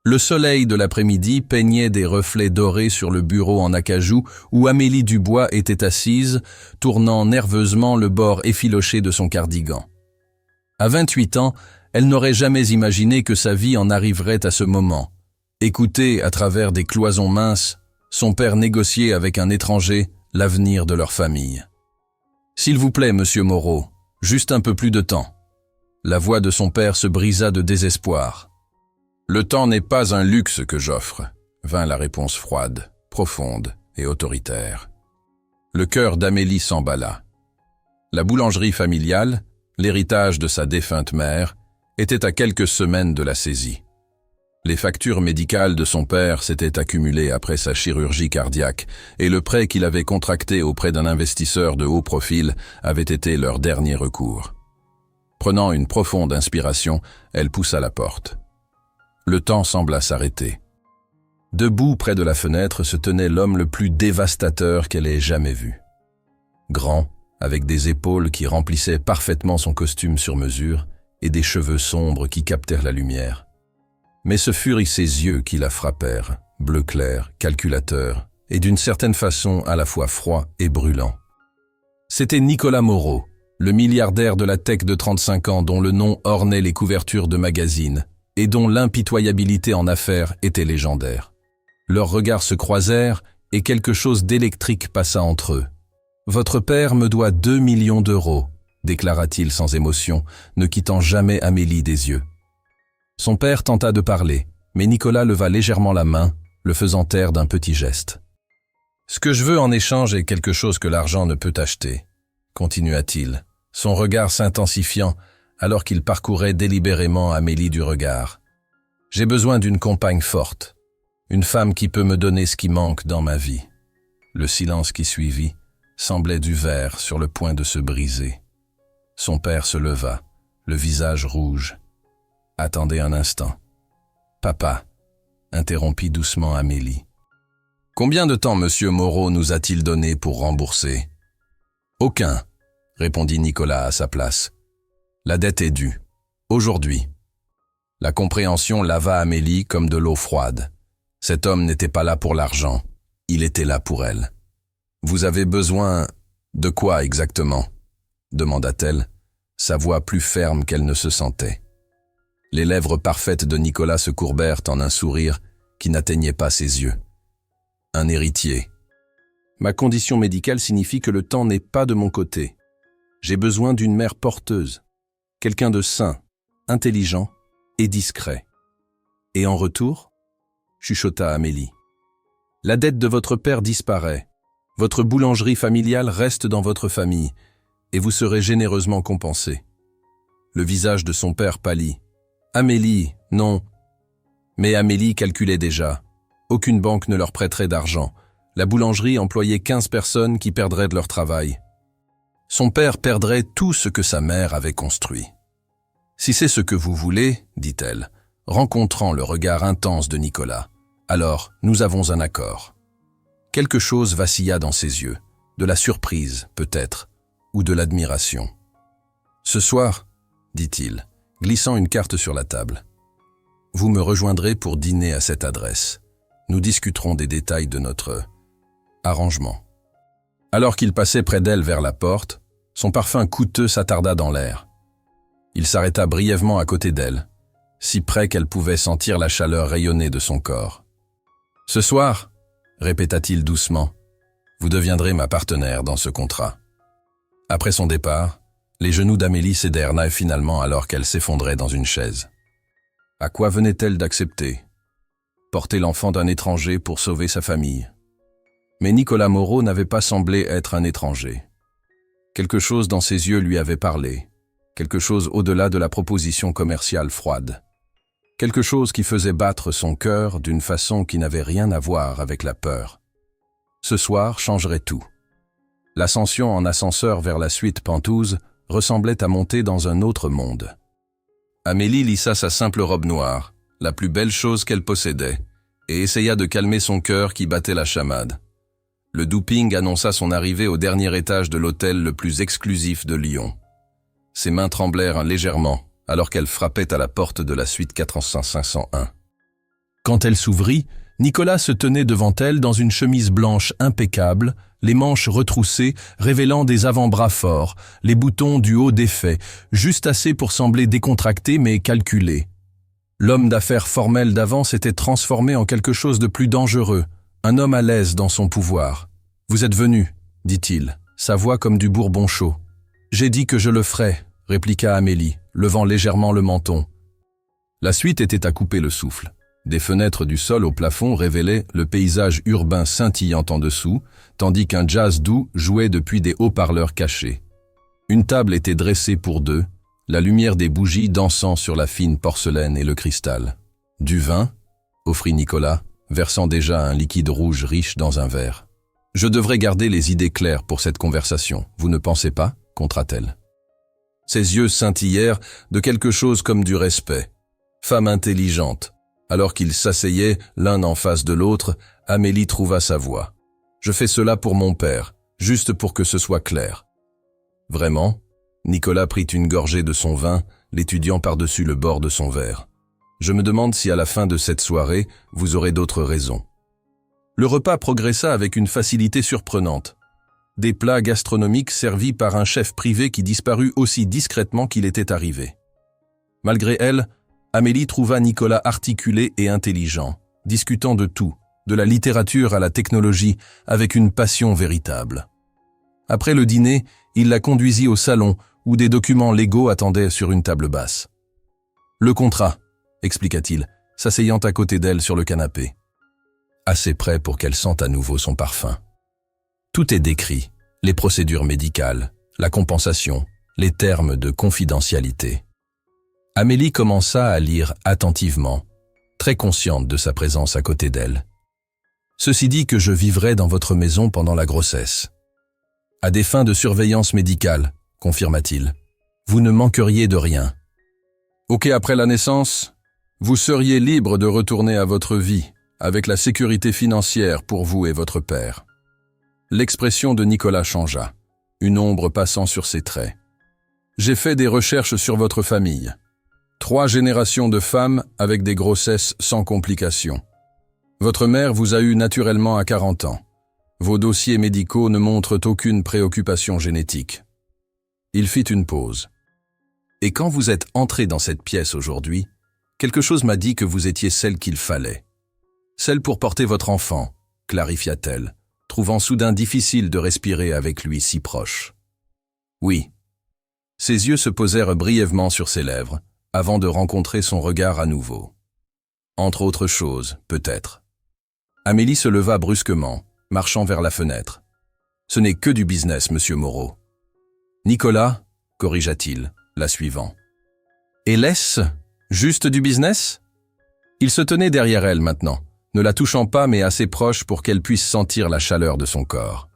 Le soleil de l'après-midi peignait des reflets dorés sur le bureau en acajou où Amélie Dubois était assise, tournant nerveusement le bord effiloché de son cardigan. À 28 ans, elle n'aurait jamais imaginé que sa vie en arriverait à ce moment. Écouter, à travers des cloisons minces, son père négocier avec un étranger l'avenir de leur famille. « S'il vous plaît, monsieur Moreau, juste un peu plus de temps. » La voix de son père se brisa de désespoir. « Le temps n'est pas un luxe que j'offre », vint la réponse froide, profonde et autoritaire. Le cœur d'Amélie s'emballa. La boulangerie familiale, l'héritage de sa défunte mère, était à quelques semaines de la saisie. Les factures médicales de son père s'étaient accumulées après sa chirurgie cardiaque et le prêt qu'il avait contracté auprès d'un investisseur de haut profil avait été leur dernier recours. Prenant une profonde inspiration, elle poussa la porte. Le temps sembla s'arrêter. Debout près de la fenêtre se tenait l'homme le plus dévastateur qu'elle ait jamais vu. Grand, avec des épaules qui remplissaient parfaitement son costume sur mesure et des cheveux sombres qui captèrent la lumière. Mais ce furent ses yeux qui la frappèrent, bleu clair, calculateur, et d'une certaine façon à la fois froid et brûlant. C'était Nicolas Moreau, le milliardaire de la tech de 35 ans dont le nom ornait les couvertures de magazines et dont l'impitoyabilité en affaires était légendaire. Leurs regards se croisèrent et quelque chose d'électrique passa entre eux. « Votre père me doit 2 millions d'euros », déclara-t-il sans émotion, ne quittant jamais Amélie des yeux. Son père tenta de parler, mais Nicolas leva légèrement la main, le faisant taire d'un petit geste. « Ce que je veux en échange est quelque chose que l'argent ne peut acheter », continua-t-il, son regard s'intensifiant alors qu'il parcourait délibérément Amélie du regard. « J'ai besoin d'une compagne forte, une femme qui peut me donner ce qui manque dans ma vie. » Le silence qui suivit semblait du verre sur le point de se briser. Son père se leva, le visage rouge. « Attendez un instant. »« Papa » interrompit doucement Amélie. « Combien de temps monsieur Moreau nous a-t-il donné pour rembourser ?»« Aucun » répondit Nicolas à sa place. « La dette est due. Aujourd'hui. » La compréhension lava Amélie comme de l'eau froide. Cet homme n'était pas là pour l'argent. Il était là pour elle. « Vous avez besoin de quoi exactement ?» demanda-t-elle, sa voix plus ferme qu'elle ne se sentait. Les lèvres parfaites de Nicolas se courbèrent en un sourire qui n'atteignait pas ses yeux. « Un héritier. Ma condition médicale signifie que le temps n'est pas de mon côté. J'ai besoin d'une mère porteuse, quelqu'un de sain, intelligent et discret. Et en retour, chuchota Amélie, la dette de votre père disparaît, votre boulangerie familiale reste dans votre famille, et vous serez généreusement compensé. » Le visage de son père pâlit. « Amélie, non. » Mais Amélie calculait déjà. Aucune banque ne leur prêterait d'argent. La boulangerie employait 15 personnes qui perdraient de leur travail. Son père perdrait tout ce que sa mère avait construit. « Si c'est ce que vous voulez, dit-elle, rencontrant le regard intense de Nicolas, alors nous avons un accord. » Quelque chose vacilla dans ses yeux, de la surprise, peut-être, ou de l'admiration. « Ce soir, dit-il, glissant une carte sur la table, vous me rejoindrez pour dîner à cette adresse. Nous discuterons des détails de notre arrangement. » Alors qu'il passait près d'elle vers la porte, son parfum coûteux s'attarda dans l'air. Il s'arrêta brièvement à côté d'elle, si près qu'elle pouvait sentir la chaleur rayonner de son corps. « Ce soir, répéta-t-il doucement, vous deviendrez ma partenaire dans ce contrat. » Après son départ, les genoux d'Amélie cédèrent finalement alors qu'elle s'effondrait dans une chaise. À quoi venait-elle d'accepter? Porter l'enfant d'un étranger pour sauver sa famille. Mais Nicolas Moreau n'avait pas semblé être un étranger. Quelque chose dans ses yeux lui avait parlé, quelque chose au-delà de la proposition commerciale froide. Quelque chose qui faisait battre son cœur d'une façon qui n'avait rien à voir avec la peur. Ce soir changerait tout. L'ascension en ascenseur vers la suite Penthouse ressemblait à monter dans un autre monde. Amélie lissa sa simple robe noire, la plus belle chose qu'elle possédait, et essaya de calmer son cœur qui battait la chamade. Le douping annonça son arrivée au dernier étage de l'hôtel le plus exclusif de Lyon. Ses mains tremblèrent légèrement alors qu'elle frappait à la porte de la suite 4501. Quand elle s'ouvrit, Nicolas se tenait devant elle dans une chemise blanche impeccable, les manches retroussées, révélant des avant-bras forts, les boutons du haut défaits, juste assez pour sembler décontracté mais calculé. L'homme d'affaires formel d'avant s'était transformé en quelque chose de plus dangereux, un homme à l'aise dans son pouvoir. « Vous êtes venu, dit-il, sa voix comme du bourbon chaud. « J'ai dit que je le ferais, répliqua Amélie, levant légèrement le menton. La suite était à couper le souffle. Des fenêtres du sol au plafond révélaient le paysage urbain scintillant en dessous, tandis qu'un jazz doux jouait depuis des haut-parleurs cachés. Une table était dressée pour deux, la lumière des bougies dansant sur la fine porcelaine et le cristal. « Du vin ?» offrit Nicolas, versant déjà un liquide rouge riche dans un verre. « Je devrais garder les idées claires pour cette conversation, vous ne pensez pas ?» contra-t-elle. Ses yeux scintillèrent de quelque chose comme du respect. Femme intelligente. Alors qu'ils s'asseyaient l'un en face de l'autre, Amélie trouva sa voix. « Je fais cela pour mon père, juste pour que ce soit clair. » « Vraiment ?» Nicolas prit une gorgée de son vin, l'étudiant par-dessus le bord de son verre. « Je me demande si à la fin de cette soirée, vous aurez d'autres raisons. » Le repas progressa avec une facilité surprenante. Des plats gastronomiques servis par un chef privé qui disparut aussi discrètement qu'il était arrivé. Malgré elle, Amélie trouva Nicolas articulé et intelligent, discutant de tout, de la littérature à la technologie, avec une passion véritable. Après le dîner, il la conduisit au salon, où des documents légaux attendaient sur une table basse. « Le contrat », expliqua-t-il, s'asseyant à côté d'elle sur le canapé. Assez près pour qu'elle sente à nouveau son parfum. Tout est décrit, les procédures médicales, la compensation, les termes de confidentialité. Amélie commença à lire attentivement, très consciente de sa présence à côté d'elle. « Ceci dit que je vivrai dans votre maison pendant la grossesse. À des fins de surveillance médicale, confirma-t-il. Vous ne manqueriez de rien. Ok, après la naissance, vous seriez libre de retourner à votre vie, avec la sécurité financière pour vous et votre père. » L'expression de Nicolas changea, une ombre passant sur ses traits. « J'ai fait des recherches sur votre famille. 3 générations de femmes avec des grossesses sans complications. Votre mère vous a eu naturellement à 40 ans. Vos dossiers médicaux ne montrent aucune préoccupation génétique. » Il fit une pause. « Et quand vous êtes entrée dans cette pièce aujourd'hui, quelque chose m'a dit que vous étiez celle qu'il fallait. Celle pour porter votre enfant, clarifia-t-elle, trouvant soudain difficile de respirer avec lui si proche. Oui. » Ses yeux se posèrent brièvement sur ses lèvres, avant de rencontrer son regard à nouveau. Entre autres choses, peut-être. Amélie se leva brusquement, marchant vers la fenêtre. « Ce n'est que du business, monsieur Moreau. »« Nicolas, corrigea-t-il, la suivant. »« Et laisse juste du business ?» Il se tenait derrière elle maintenant, ne la touchant pas mais assez proche pour qu'elle puisse sentir la chaleur de son corps.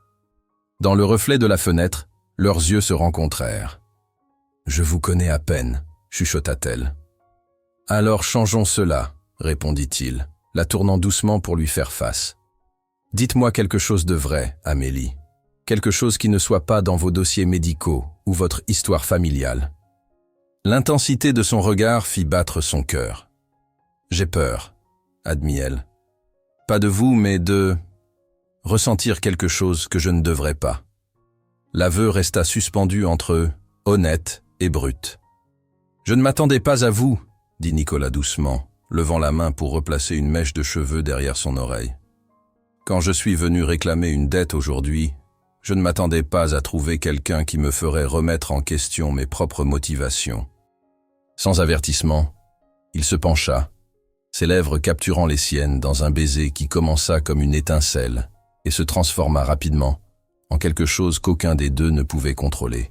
Dans le reflet de la fenêtre, leurs yeux se rencontrèrent. « Je vous connais à peine, » chuchota-t-elle. « Alors changeons cela, » répondit-il, la tournant doucement pour lui faire face. « Dites-moi quelque chose de vrai, Amélie. Quelque chose qui ne soit pas dans vos dossiers médicaux ou votre histoire familiale. » L'intensité de son regard fit battre son cœur. « J'ai peur, » admit-elle. « Pas de vous, mais de ressentir quelque chose que je ne devrais pas. » L'aveu resta suspendu entre honnête et brut. « Je ne m'attendais pas à vous, » dit Nicolas doucement, levant la main pour replacer une mèche de cheveux derrière son oreille. « Quand je suis venu réclamer une dette aujourd'hui, je ne m'attendais pas à trouver quelqu'un qui me ferait remettre en question mes propres motivations. » Sans avertissement, il se pencha, ses lèvres capturant les siennes dans un baiser qui commença comme une étincelle et se transforma rapidement en quelque chose qu'aucun des deux ne pouvait contrôler.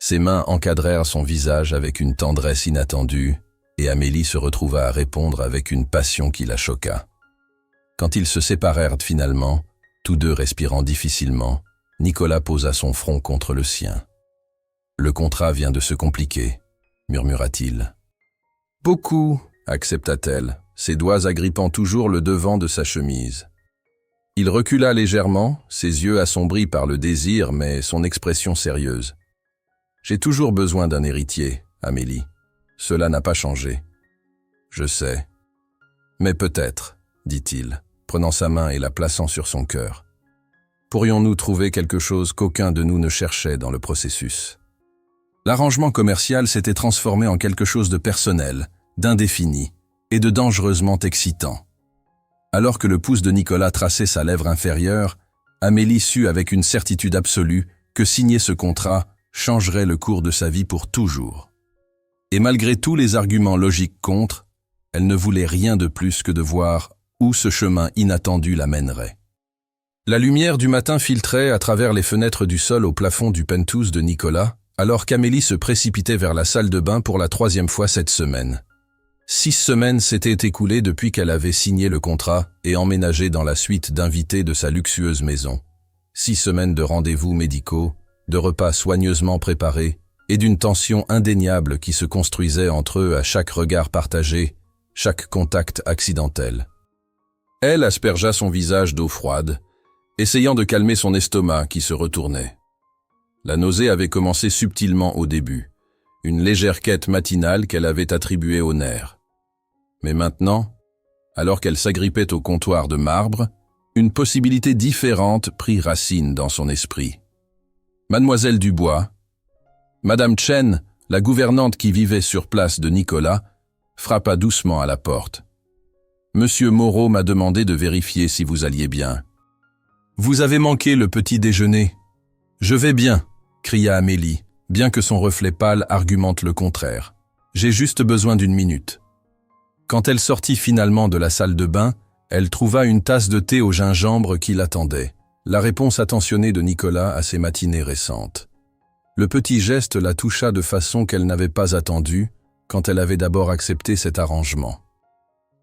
Ses mains encadrèrent son visage avec une tendresse inattendue et Amélie se retrouva à répondre avec une passion qui la choqua. Quand ils se séparèrent finalement, tous deux respirant difficilement, Nicolas posa son front contre le sien. « Le contrat vient de se compliquer, » murmura-t-il. « Beaucoup, » accepta-t-elle, ses doigts agrippant toujours le devant de sa chemise. Il recula légèrement, ses yeux assombris par le désir, mais son expression sérieuse. « J'ai toujours besoin d'un héritier, Amélie. Cela n'a pas changé. » « Je sais. » Mais peut-être, dit-il, prenant sa main et la plaçant sur son cœur. Pourrions-nous trouver quelque chose qu'aucun de nous ne cherchait dans le processus? L'arrangement commercial s'était transformé en quelque chose de personnel, d'indéfini et de dangereusement excitant. Alors que le pouce de Nicolas traçait sa lèvre inférieure, Amélie sut avec une certitude absolue que signer ce contrat changerait le cours de sa vie pour toujours. Et malgré tous les arguments logiques contre, elle ne voulait rien de plus que de voir où ce chemin inattendu la mènerait. La lumière du matin filtrait à travers les fenêtres du sol au plafond du penthouse de Nicolas, alors qu'Amélie se précipitait vers la salle de bain pour la 3e fois cette semaine. 6 semaines s'étaient écoulées depuis qu'elle avait signé le contrat et emménagé dans la suite d'invités de sa luxueuse maison. 6 semaines de rendez-vous médicaux, de repas soigneusement préparés et d'une tension indéniable qui se construisait entre eux à chaque regard partagé, chaque contact accidentel. Elle aspergea son visage d'eau froide, essayant de calmer son estomac qui se retournait. La nausée avait commencé subtilement au début, une légère quête matinale qu'elle avait attribuée aux nerfs. Mais maintenant, alors qu'elle s'agrippait au comptoir de marbre, une possibilité différente prit racine dans son esprit. Mademoiselle Dubois, Madame Chen, la gouvernante qui vivait sur place de Nicolas, frappa doucement à la porte. Monsieur Moreau m'a demandé de vérifier si vous alliez bien. Vous avez manqué le petit déjeuner. Je vais bien, cria Amélie, bien que son reflet pâle argumente le contraire. J'ai juste besoin d'1 minute. Quand elle sortit finalement de la salle de bain, elle trouva une tasse de thé au gingembre qui l'attendait, la réponse attentionnée de Nicolas à ses matinées récentes. Le petit geste la toucha de façon qu'elle n'avait pas attendue quand elle avait d'abord accepté cet arrangement.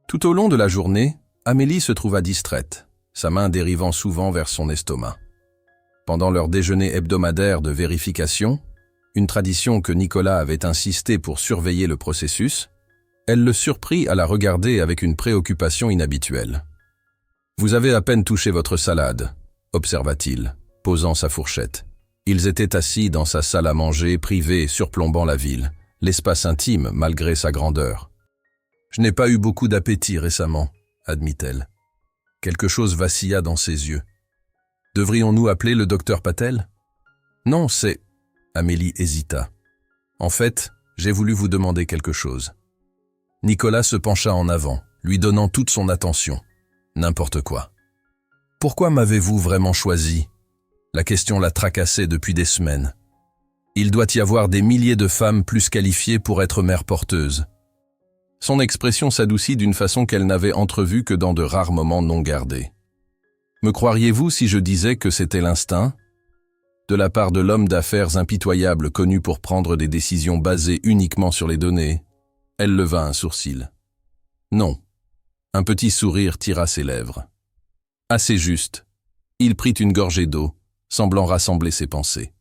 Tout au long de la journée, Amélie se trouva distraite, sa main dérivant souvent vers son estomac. Pendant leur déjeuner hebdomadaire de vérification, une tradition que Nicolas avait insisté pour surveiller le processus, elle le surprit à la regarder avec une préoccupation inhabituelle. « Vous avez à peine touché votre salade », observa-t-il, posant sa fourchette. Ils étaient assis dans sa salle à manger privée surplombant la ville, l'espace intime malgré sa grandeur. « Je n'ai pas eu beaucoup d'appétit récemment », admit-elle. Quelque chose vacilla dans ses yeux. « Devrions-nous appeler le docteur Patel ?»« Non, c'est... » Amélie hésita. « En fait, j'ai voulu vous demander quelque chose. » Nicolas se pencha en avant, lui donnant toute son attention. N'importe quoi. « Pourquoi m'avez-vous vraiment choisi ?» La question la tracassait depuis des semaines. Il doit y avoir des milliers de femmes plus qualifiées pour être mères porteuses. Son expression s'adoucit d'une façon qu'elle n'avait entrevue que dans de rares moments non gardés. Me croiriez-vous si je disais que c'était l'instinct ? De la part de l'homme d'affaires impitoyable connu pour prendre des décisions basées uniquement sur les données, elle leva un sourcil. Non. Un petit sourire tira ses lèvres. Assez juste. Il prit une gorgée d'eau, semblant rassembler ses pensées.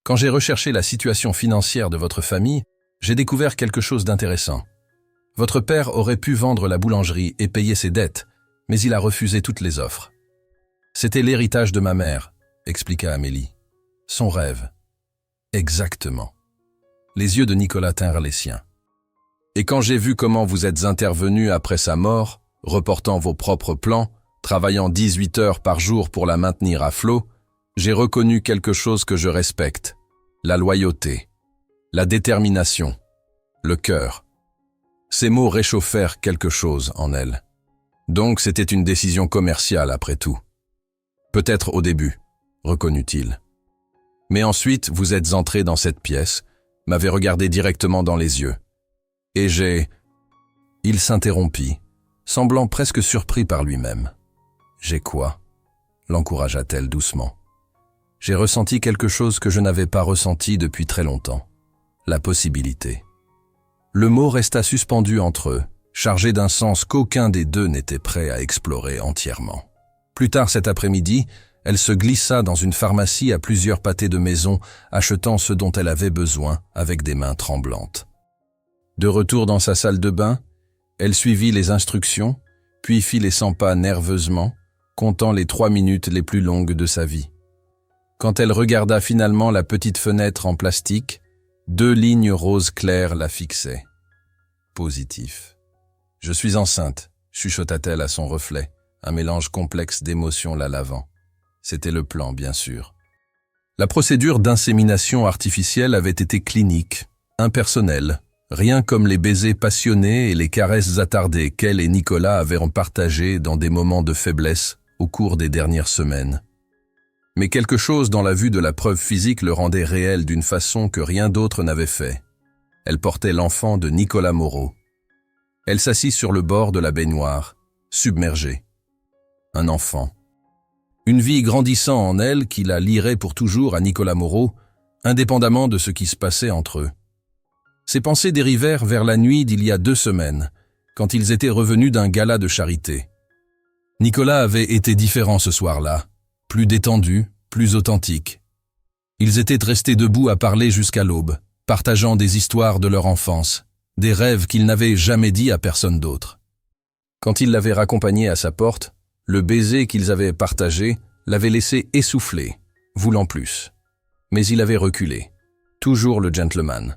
Quand j'ai recherché la situation financière de votre famille, j'ai découvert quelque chose d'intéressant. Votre père aurait pu vendre la boulangerie et payer ses dettes, mais il a refusé toutes les offres. C'était l'héritage de ma mère, expliqua Amélie. Son rêve. Exactement. Les yeux de Nicolas tinrent les siens. Et quand j'ai vu comment vous êtes intervenu après sa mort, reportant vos propres plans, travaillant 18 heures par jour pour la maintenir à flot, j'ai reconnu quelque chose que je respecte. La loyauté, la détermination, le cœur. Ces mots réchauffèrent quelque chose en elle. Donc c'était une décision commerciale après tout. Peut-être au début, reconnut-il. Mais ensuite, vous êtes entré dans cette pièce, m'avez regardé directement dans les yeux. Et j'ai... Il s'interrompit, semblant presque surpris par lui-même. J'ai quoi ? L'encouragea-t-elle doucement. J'ai ressenti quelque chose que je n'avais pas ressenti depuis très longtemps. La possibilité. Le mot resta suspendu entre eux, chargé d'un sens qu'aucun des deux n'était prêt à explorer entièrement. Plus tard cet après-midi, elle se glissa dans une pharmacie à plusieurs pâtés de maison, achetant ce dont elle avait besoin avec des mains tremblantes. De retour dans sa salle de bain, elle suivit les instructions, puis fit les 100 pas nerveusement, comptant les 3 minutes les plus longues de sa vie. Quand elle regarda finalement la petite fenêtre en plastique, 2 lignes roses claires la fixaient. Positif. « Je suis enceinte », chuchota-t-elle à son reflet, un mélange complexe d'émotions la lavant. C'était le plan, bien sûr. La procédure d'insémination artificielle avait été clinique, impersonnelle, rien comme les baisers passionnés et les caresses attardées qu'elle et Nicolas avaient partagées dans des moments de faiblesse au cours des dernières semaines. Mais quelque chose dans la vue de la preuve physique le rendait réel d'une façon que rien d'autre n'avait fait. Elle portait l'enfant de Nicolas Moreau. Elle s'assit sur le bord de la baignoire, submergée. Un enfant. Une vie grandissant en elle qui la lierait pour toujours à Nicolas Moreau, indépendamment de ce qui se passait entre eux. Ses pensées dérivèrent vers la nuit d'il y a 2 semaines, quand ils étaient revenus d'un gala de charité. Nicolas avait été différent ce soir-là, plus détendu, plus authentique. Ils étaient restés debout à parler jusqu'à l'aube, partageant des histoires de leur enfance, des rêves qu'ils n'avaient jamais dit à personne d'autre. Quand il l'avait raccompagné à sa porte, le baiser qu'ils avaient partagé l'avait laissé essoufflé, voulant plus. Mais il avait reculé, toujours le gentleman,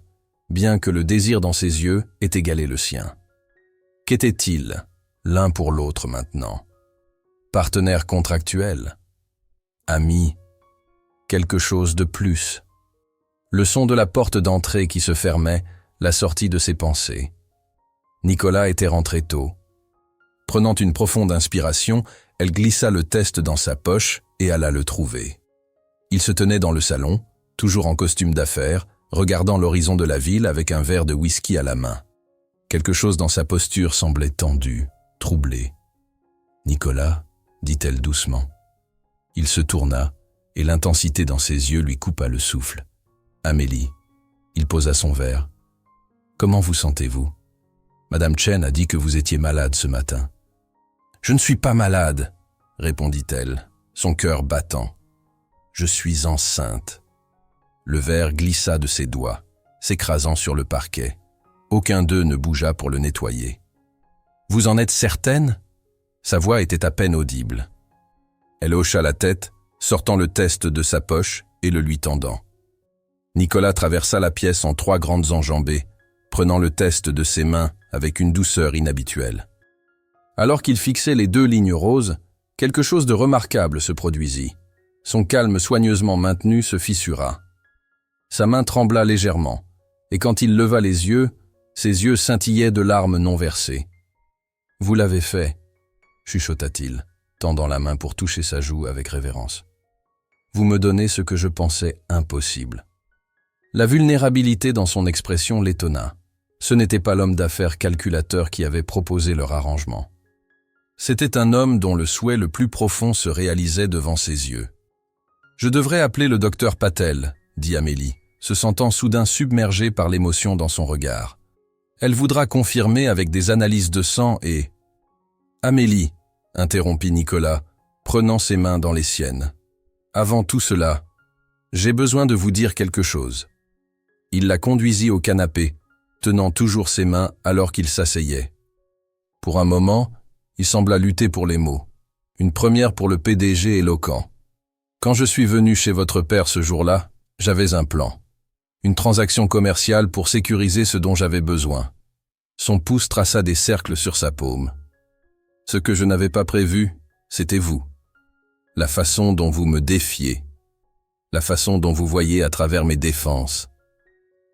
bien que le désir dans ses yeux ait égalé le sien. Qu'étaient-ils, l'un pour l'autre maintenant? Partenaires contractuels? Amis? Quelque chose de plus? Le son de la porte d'entrée qui se fermait la sortit de ses pensées. Nicolas était rentré tôt. Prenant une profonde inspiration, elle glissa le test dans sa poche et alla le trouver. Il se tenait dans le salon, toujours en costume d'affaires, regardant l'horizon de la ville avec un verre de whisky à la main. Quelque chose dans sa posture semblait tendu, troublé. « Nicolas » dit-elle doucement. Il se tourna, et l'intensité dans ses yeux lui coupa le souffle. « Amélie » il posa son verre. « Comment vous sentez-vous ? Madame Chen a dit que vous étiez malade ce matin. »« Je ne suis pas malade, » répondit-elle, son cœur battant. « Je suis enceinte. » Le verre glissa de ses doigts, s'écrasant sur le parquet. Aucun d'eux ne bougea pour le nettoyer. « Vous en êtes certaine ?» Sa voix était à peine audible. Elle hocha la tête, sortant le test de sa poche et le lui tendant. Nicolas traversa la pièce en 3 grandes enjambées, prenant le test de ses mains avec une douceur inhabituelle. Alors qu'il fixait les 2 lignes roses, quelque chose de remarquable se produisit. Son calme soigneusement maintenu se fissura. Sa main trembla légèrement, et quand il leva les yeux, ses yeux scintillaient de larmes non versées. « Vous l'avez fait » chuchota-t-il, tendant la main pour toucher sa joue avec révérence. « Vous me donnez ce que je pensais impossible. » La vulnérabilité dans son expression l'étonna. Ce n'était pas l'homme d'affaires calculateur qui avait proposé leur arrangement. C'était un homme dont le souhait le plus profond se réalisait devant ses yeux. « Je devrais appeler le docteur Patel » dit Amélie, se sentant soudain submergée par l'émotion dans son regard. Elle voudra confirmer avec des analyses de sang et... « Amélie, » interrompit Nicolas, prenant ses mains dans les siennes. « Avant tout cela, j'ai besoin de vous dire quelque chose. » Il la conduisit au canapé, tenant toujours ses mains alors qu'il s'asseyait. Pour un moment, il sembla lutter pour les mots. Une première pour le PDG éloquent. « Quand je suis venu chez votre père ce jour-là, j'avais un plan. Une transaction commerciale pour sécuriser ce dont j'avais besoin. » Son pouce traça des cercles sur sa paume. « Ce que je n'avais pas prévu, c'était vous. La façon dont vous me défiez. La façon dont vous voyez à travers mes défenses. »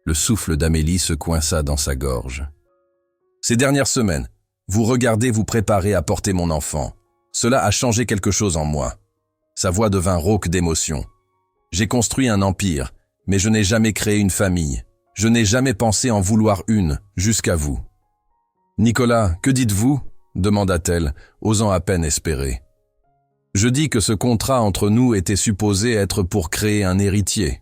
Le souffle d'Amélie se coinça dans sa gorge. « Ces dernières semaines, vous regardez vous préparer à porter mon enfant. Cela a changé quelque chose en moi. » Sa voix devint rauque d'émotion. « J'ai construit un empire, mais je n'ai jamais créé une famille. Je n'ai jamais pensé en vouloir une, jusqu'à vous. »« Nicolas, que dites-vous » demanda-t-elle, osant à peine espérer. « Je dis que ce contrat entre nous était supposé être pour créer un héritier. »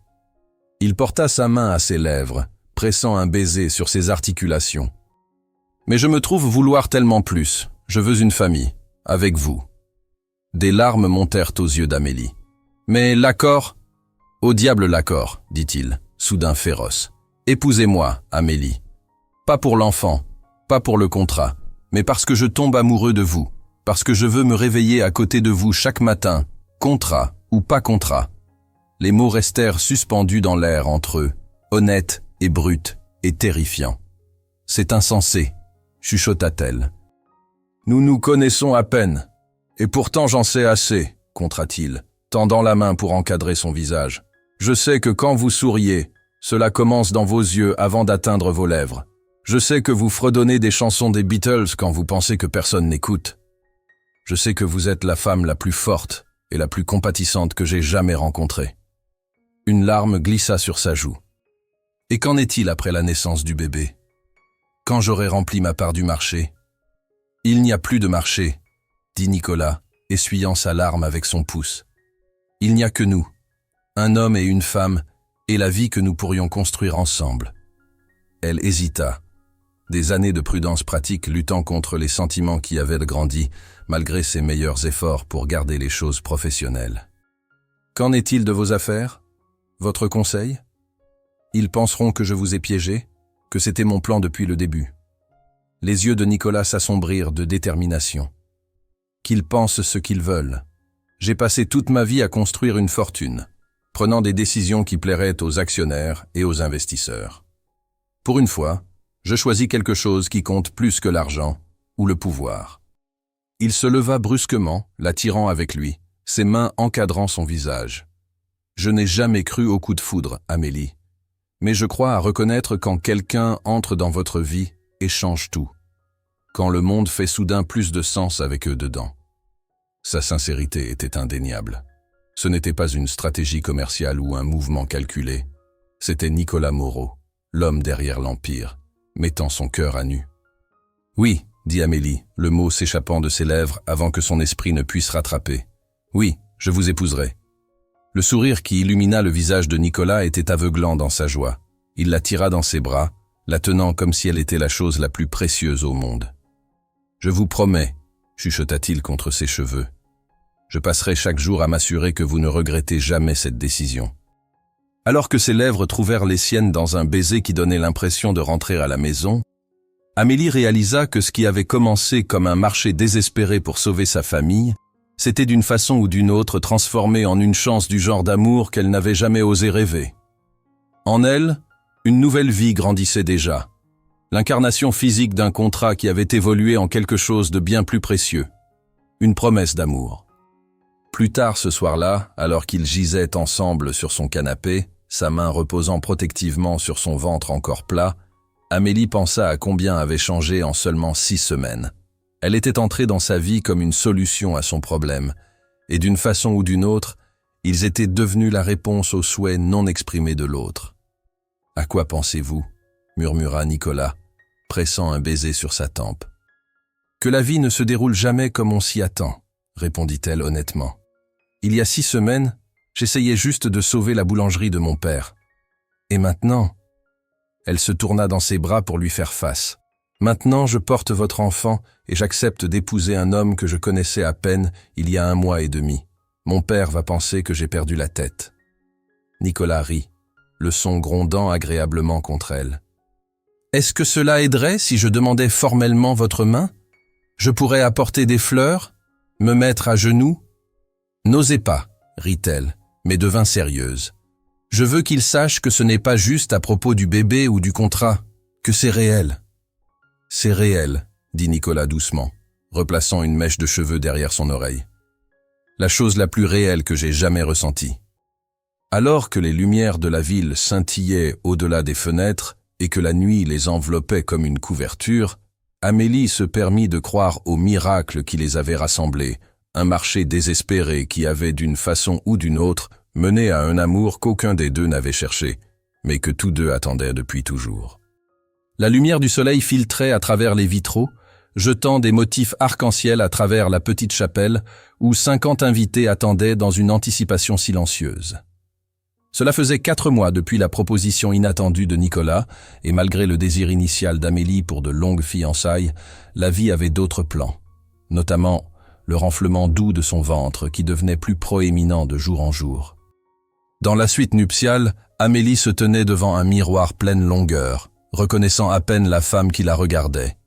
Il porta sa main à ses lèvres, pressant un baiser sur ses articulations. « Mais je me trouve vouloir tellement plus. Je veux une famille, avec vous. » Des larmes montèrent aux yeux d'Amélie. « Mais l'accord ?»« Au diable l'accord, dit-il, soudain féroce. Épousez-moi, Amélie. Pas pour l'enfant, pas pour le contrat, mais parce que je tombe amoureux de vous, parce que je veux me réveiller à côté de vous chaque matin, contrat ou pas contrat. » Les mots restèrent suspendus dans l'air entre eux, honnêtes et bruts et terrifiants. « C'est insensé » chuchota-t-elle. Nous nous connaissons à peine. Et pourtant j'en sais assez, contra-t-il, tendant la main pour encadrer son visage. Je sais que quand vous souriez, cela commence dans vos yeux avant d'atteindre vos lèvres. Je sais que vous fredonnez des chansons des Beatles quand vous pensez que personne n'écoute. Je sais que vous êtes la femme la plus forte et la plus compatissante que j'ai jamais rencontrée. Une larme glissa sur sa joue. Et qu'en est-il après la naissance du bébé? Quand j'aurai rempli ma part du marché? Il n'y a plus de marché, dit Nicolas, essuyant sa larme avec son pouce. Il n'y a que nous, un homme et une femme, et la vie que nous pourrions construire ensemble. Elle hésita, des années de prudence pratique luttant contre les sentiments qui avaient grandi, malgré ses meilleurs efforts pour garder les choses professionnelles. Qu'en est-il de vos affaires? Votre conseil? Ils penseront que je vous ai piégé, que c'était mon plan depuis le début. Les yeux de Nicolas s'assombrirent de détermination. Qu'ils pensent ce qu'ils veulent. J'ai passé toute ma vie à construire une fortune, prenant des décisions qui plairaient aux actionnaires et aux investisseurs. Pour une fois, je choisis quelque chose qui compte plus que l'argent ou le pouvoir. Il se leva brusquement, l'attirant avec lui, ses mains encadrant son visage. Je n'ai jamais cru au coup de foudre, Amélie. Mais je crois à reconnaître quand quelqu'un entre dans votre vie et change tout. Quand le monde fait soudain plus de sens avec eux dedans. Sa sincérité était indéniable. Ce n'était pas une stratégie commerciale ou un mouvement calculé. C'était Nicolas Moreau, l'homme derrière l'Empire, mettant son cœur à nu. « Oui », dit Amélie, le mot s'échappant de ses lèvres avant que son esprit ne puisse rattraper. « Oui, je vous épouserai. » Le sourire qui illumina le visage de Nicolas était aveuglant dans sa joie. Il la tira dans ses bras, la tenant comme si elle était la chose la plus précieuse au monde. « Je vous promets, » chuchota-t-il contre ses cheveux. « Je passerai chaque jour à m'assurer que vous ne regrettez jamais cette décision. » Alors que ses lèvres trouvèrent les siennes dans un baiser qui donnait l'impression de rentrer à la maison, Amélie réalisa que ce qui avait commencé comme un marché désespéré pour sauver sa famille s'était d'une façon ou d'une autre transformé en une chance du genre d'amour qu'elle n'avait jamais osé rêver. En elle, une nouvelle vie grandissait déjà, l'incarnation physique d'un contrat qui avait évolué en quelque chose de bien plus précieux, une promesse d'amour. Plus tard ce soir-là, alors qu'ils gisaient ensemble sur son canapé, sa main reposant protectivement sur son ventre encore plat, Amélie pensa à combien avait changé en seulement 6 semaines. Elle était entrée dans sa vie comme une solution à son problème, et d'une façon ou d'une autre, ils étaient devenus la réponse aux souhaits non exprimés de l'autre. « À quoi pensez-vous » murmura Nicolas, pressant un baiser sur sa tempe. « Que la vie ne se déroule jamais comme on s'y attend » répondit-elle honnêtement. « Il y a 6 semaines, j'essayais juste de sauver la boulangerie de mon père. Et maintenant ?» Elle se tourna dans ses bras pour lui faire face. « Maintenant, je porte votre enfant et j'accepte d'épouser un homme que je connaissais à peine il y a 1 mois et demi. Mon père va penser que j'ai perdu la tête. » Nicolas rit, le son grondant agréablement contre elle. « Est-ce que cela aiderait si je demandais formellement votre main? Je pourrais apporter des fleurs? Me mettre à genoux? » « N'osez pas, » rit-elle, mais devint sérieuse. « Je veux qu'il sache que ce n'est pas juste à propos du bébé ou du contrat, que c'est réel. » « C'est réel, » dit Nicolas doucement, replaçant une mèche de cheveux derrière son oreille. « La chose la plus réelle que j'ai jamais ressentie. » Alors que les lumières de la ville scintillaient au-delà des fenêtres et que la nuit les enveloppait comme une couverture, Amélie se permit de croire au miracle qui les avait rassemblés, un marché désespéré qui avait d'une façon ou d'une autre mené à un amour qu'aucun des deux n'avait cherché, mais que tous deux attendaient depuis toujours. La lumière du soleil filtrait à travers les vitraux, jetant des motifs arc-en-ciel à travers la petite chapelle où 50 invités attendaient dans une anticipation silencieuse. Cela faisait 4 mois depuis la proposition inattendue de Nicolas, et malgré le désir initial d'Amélie pour de longues fiançailles, la vie avait d'autres plans, notamment le renflement doux de son ventre qui devenait plus proéminent de jour en jour. Dans la suite nuptiale, Amélie se tenait devant un miroir pleine longueur, reconnaissant à peine la femme qui la regardait.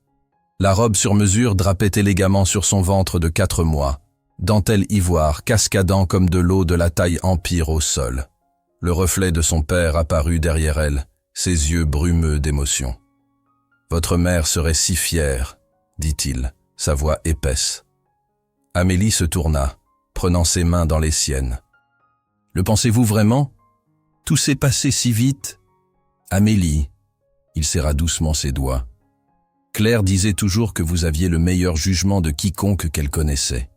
La robe sur mesure drapait élégamment sur son ventre de 4 mois, dentelle ivoire cascadant comme de l'eau de la taille empire au sol. Le reflet de son père apparut derrière elle, ses yeux brumeux d'émotion. « Votre mère serait si fière, dit-il, sa voix épaisse. Amélie se tourna, prenant ses mains dans les siennes. « Le pensez-vous vraiment? Tout s'est passé si vite. » « Amélie, » il serra doucement ses doigts. « Claire disait toujours que vous aviez le meilleur jugement de quiconque qu'elle connaissait.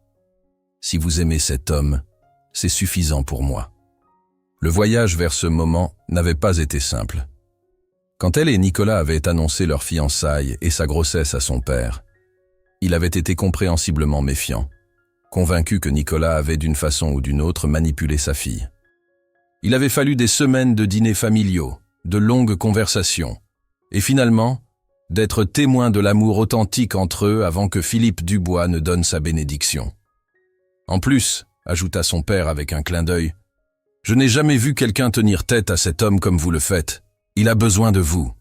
Si vous aimez cet homme, c'est suffisant pour moi. » Le voyage vers ce moment n'avait pas été simple. Quand elle et Nicolas avaient annoncé leur fiançailles et sa grossesse à son père, il avait été compréhensiblement méfiant, convaincu que Nicolas avait d'une façon ou d'une autre manipulé sa fille. Il avait fallu des semaines de dîners familiaux, de longues conversations, et finalement, d'être témoin de l'amour authentique entre eux avant que Philippe Dubois ne donne sa bénédiction. En plus, ajouta son père avec un clin d'œil, « Je n'ai jamais vu quelqu'un tenir tête à cet homme comme vous le faites. Il a besoin de vous. »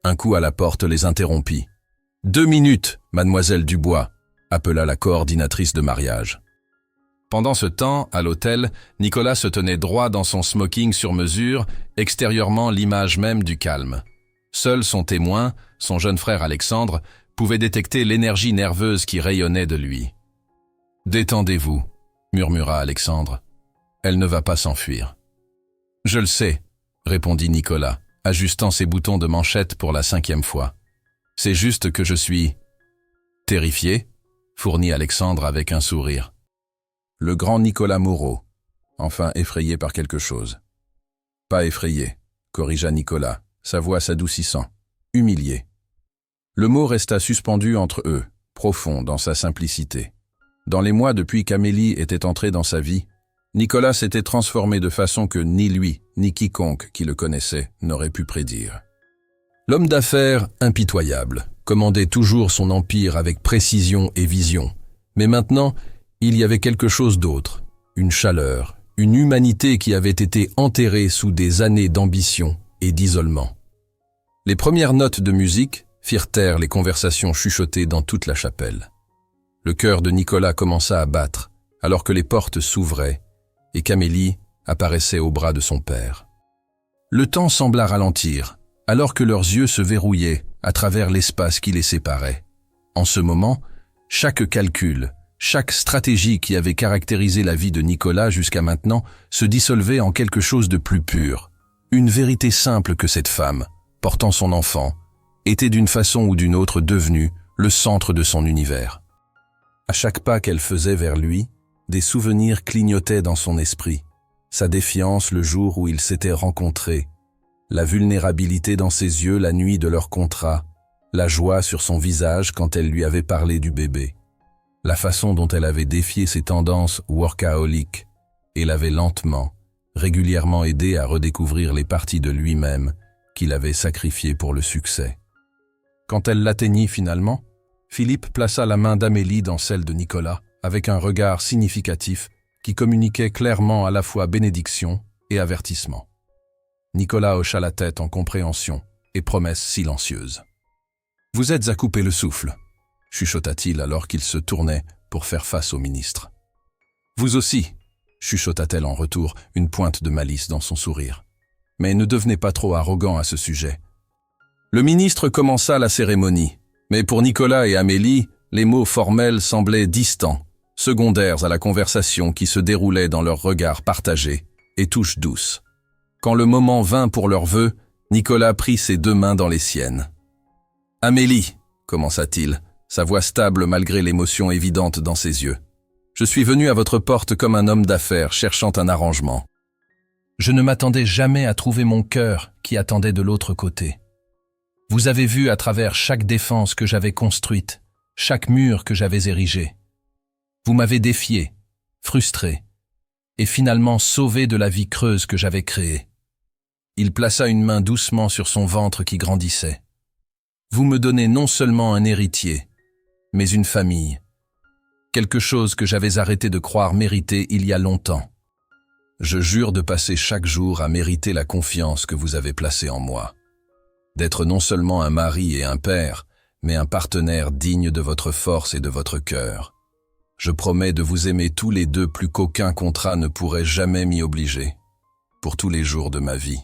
Un coup à la porte les interrompit. « 2 minutes, mademoiselle Dubois », appela la coordinatrice de mariage. Pendant ce temps, à l'hôtel, Nicolas se tenait droit dans son smoking sur mesure, extérieurement l'image même du calme. Seul son témoin, son jeune frère Alexandre, pouvait détecter l'énergie nerveuse qui rayonnait de lui. « Détendez-vous, » murmura Alexandre. « Elle ne va pas s'enfuir. »« Je le sais, » répondit Nicolas, ajustant ses boutons de manchette pour la 5e fois. « C'est juste que je suis... »« Terrifié ?» fournit Alexandre avec un sourire. Le grand Nicolas Moreau, enfin effrayé par quelque chose. « Pas effrayé », corrigea Nicolas, sa voix s'adoucissant. « Humilié. » Le mot resta suspendu entre eux, profond dans sa simplicité. Dans les mois depuis qu'Amélie était entrée dans sa vie, Nicolas s'était transformé de façon que ni lui, ni quiconque qui le connaissait n'aurait pu prédire. L'homme d'affaires impitoyable commandait toujours son empire avec précision et vision, mais maintenant, il y avait quelque chose d'autre, une chaleur, une humanité qui avait été enterrée sous des années d'ambition et d'isolement. Les premières notes de musique firent taire les conversations chuchotées dans toute la chapelle. Le cœur de Nicolas commença à battre, alors que les portes s'ouvraient et qu'Amélie apparaissait au bras de son père. Le temps sembla ralentir, alors que leurs yeux se verrouillaient à travers l'espace qui les séparait. En ce moment, chaque calcul, chaque stratégie qui avait caractérisé la vie de Nicolas jusqu'à maintenant se dissolvait en quelque chose de plus pur. Une vérité simple que cette femme, portant son enfant, était d'une façon ou d'une autre devenue le centre de son univers. À chaque pas qu'elle faisait vers lui, des souvenirs clignotaient dans son esprit. Sa défiance le jour où ils s'étaient rencontrés, la vulnérabilité dans ses yeux la nuit de leur contrat, la joie sur son visage quand elle lui avait parlé du bébé. La façon dont elle avait défié ses tendances workaholiques et l'avait lentement, régulièrement aidé à redécouvrir les parties de lui-même qu'il avait sacrifiées pour le succès. Quand elle l'atteignit finalement, Philippe plaça la main d'Amélie dans celle de Nicolas avec un regard significatif qui communiquait clairement à la fois bénédiction et avertissement. Nicolas hocha la tête en compréhension et promesse silencieuse. « Vous êtes à couper le souffle », chuchota-t-il alors qu'il se tournait pour faire face au ministre. « Vous aussi », chuchota-t-elle en retour, une pointe de malice dans son sourire. « Mais ne devenez pas trop arrogant à ce sujet. » Le ministre commença la cérémonie, mais pour Nicolas et Amélie, les mots formels semblaient distants, secondaires à la conversation qui se déroulait dans leurs regards partagés et touches douces. Quand le moment vint pour leur vœu, Nicolas prit ses 2 mains dans les siennes. « Amélie », commença-t-il, sa voix stable malgré l'émotion évidente dans ses yeux. « Je suis venu à votre porte comme un homme d'affaires cherchant un arrangement. Je ne m'attendais jamais à trouver mon cœur qui attendait de l'autre côté. Vous avez vu à travers chaque défense que j'avais construite, chaque mur que j'avais érigé. Vous m'avez défié, frustré, et finalement sauvé de la vie creuse que j'avais créée. » Il plaça une main doucement sur son ventre qui grandissait. « Vous me donnez non seulement un héritier, mais une famille. Quelque chose que j'avais arrêté de croire mériter il y a longtemps. Je jure de passer chaque jour à mériter la confiance que vous avez placée en moi. D'être non seulement un mari et un père, mais un partenaire digne de votre force et de votre cœur. Je promets de vous aimer tous les 2 plus qu'aucun contrat ne pourrait jamais m'y obliger, pour tous les jours de ma vie. »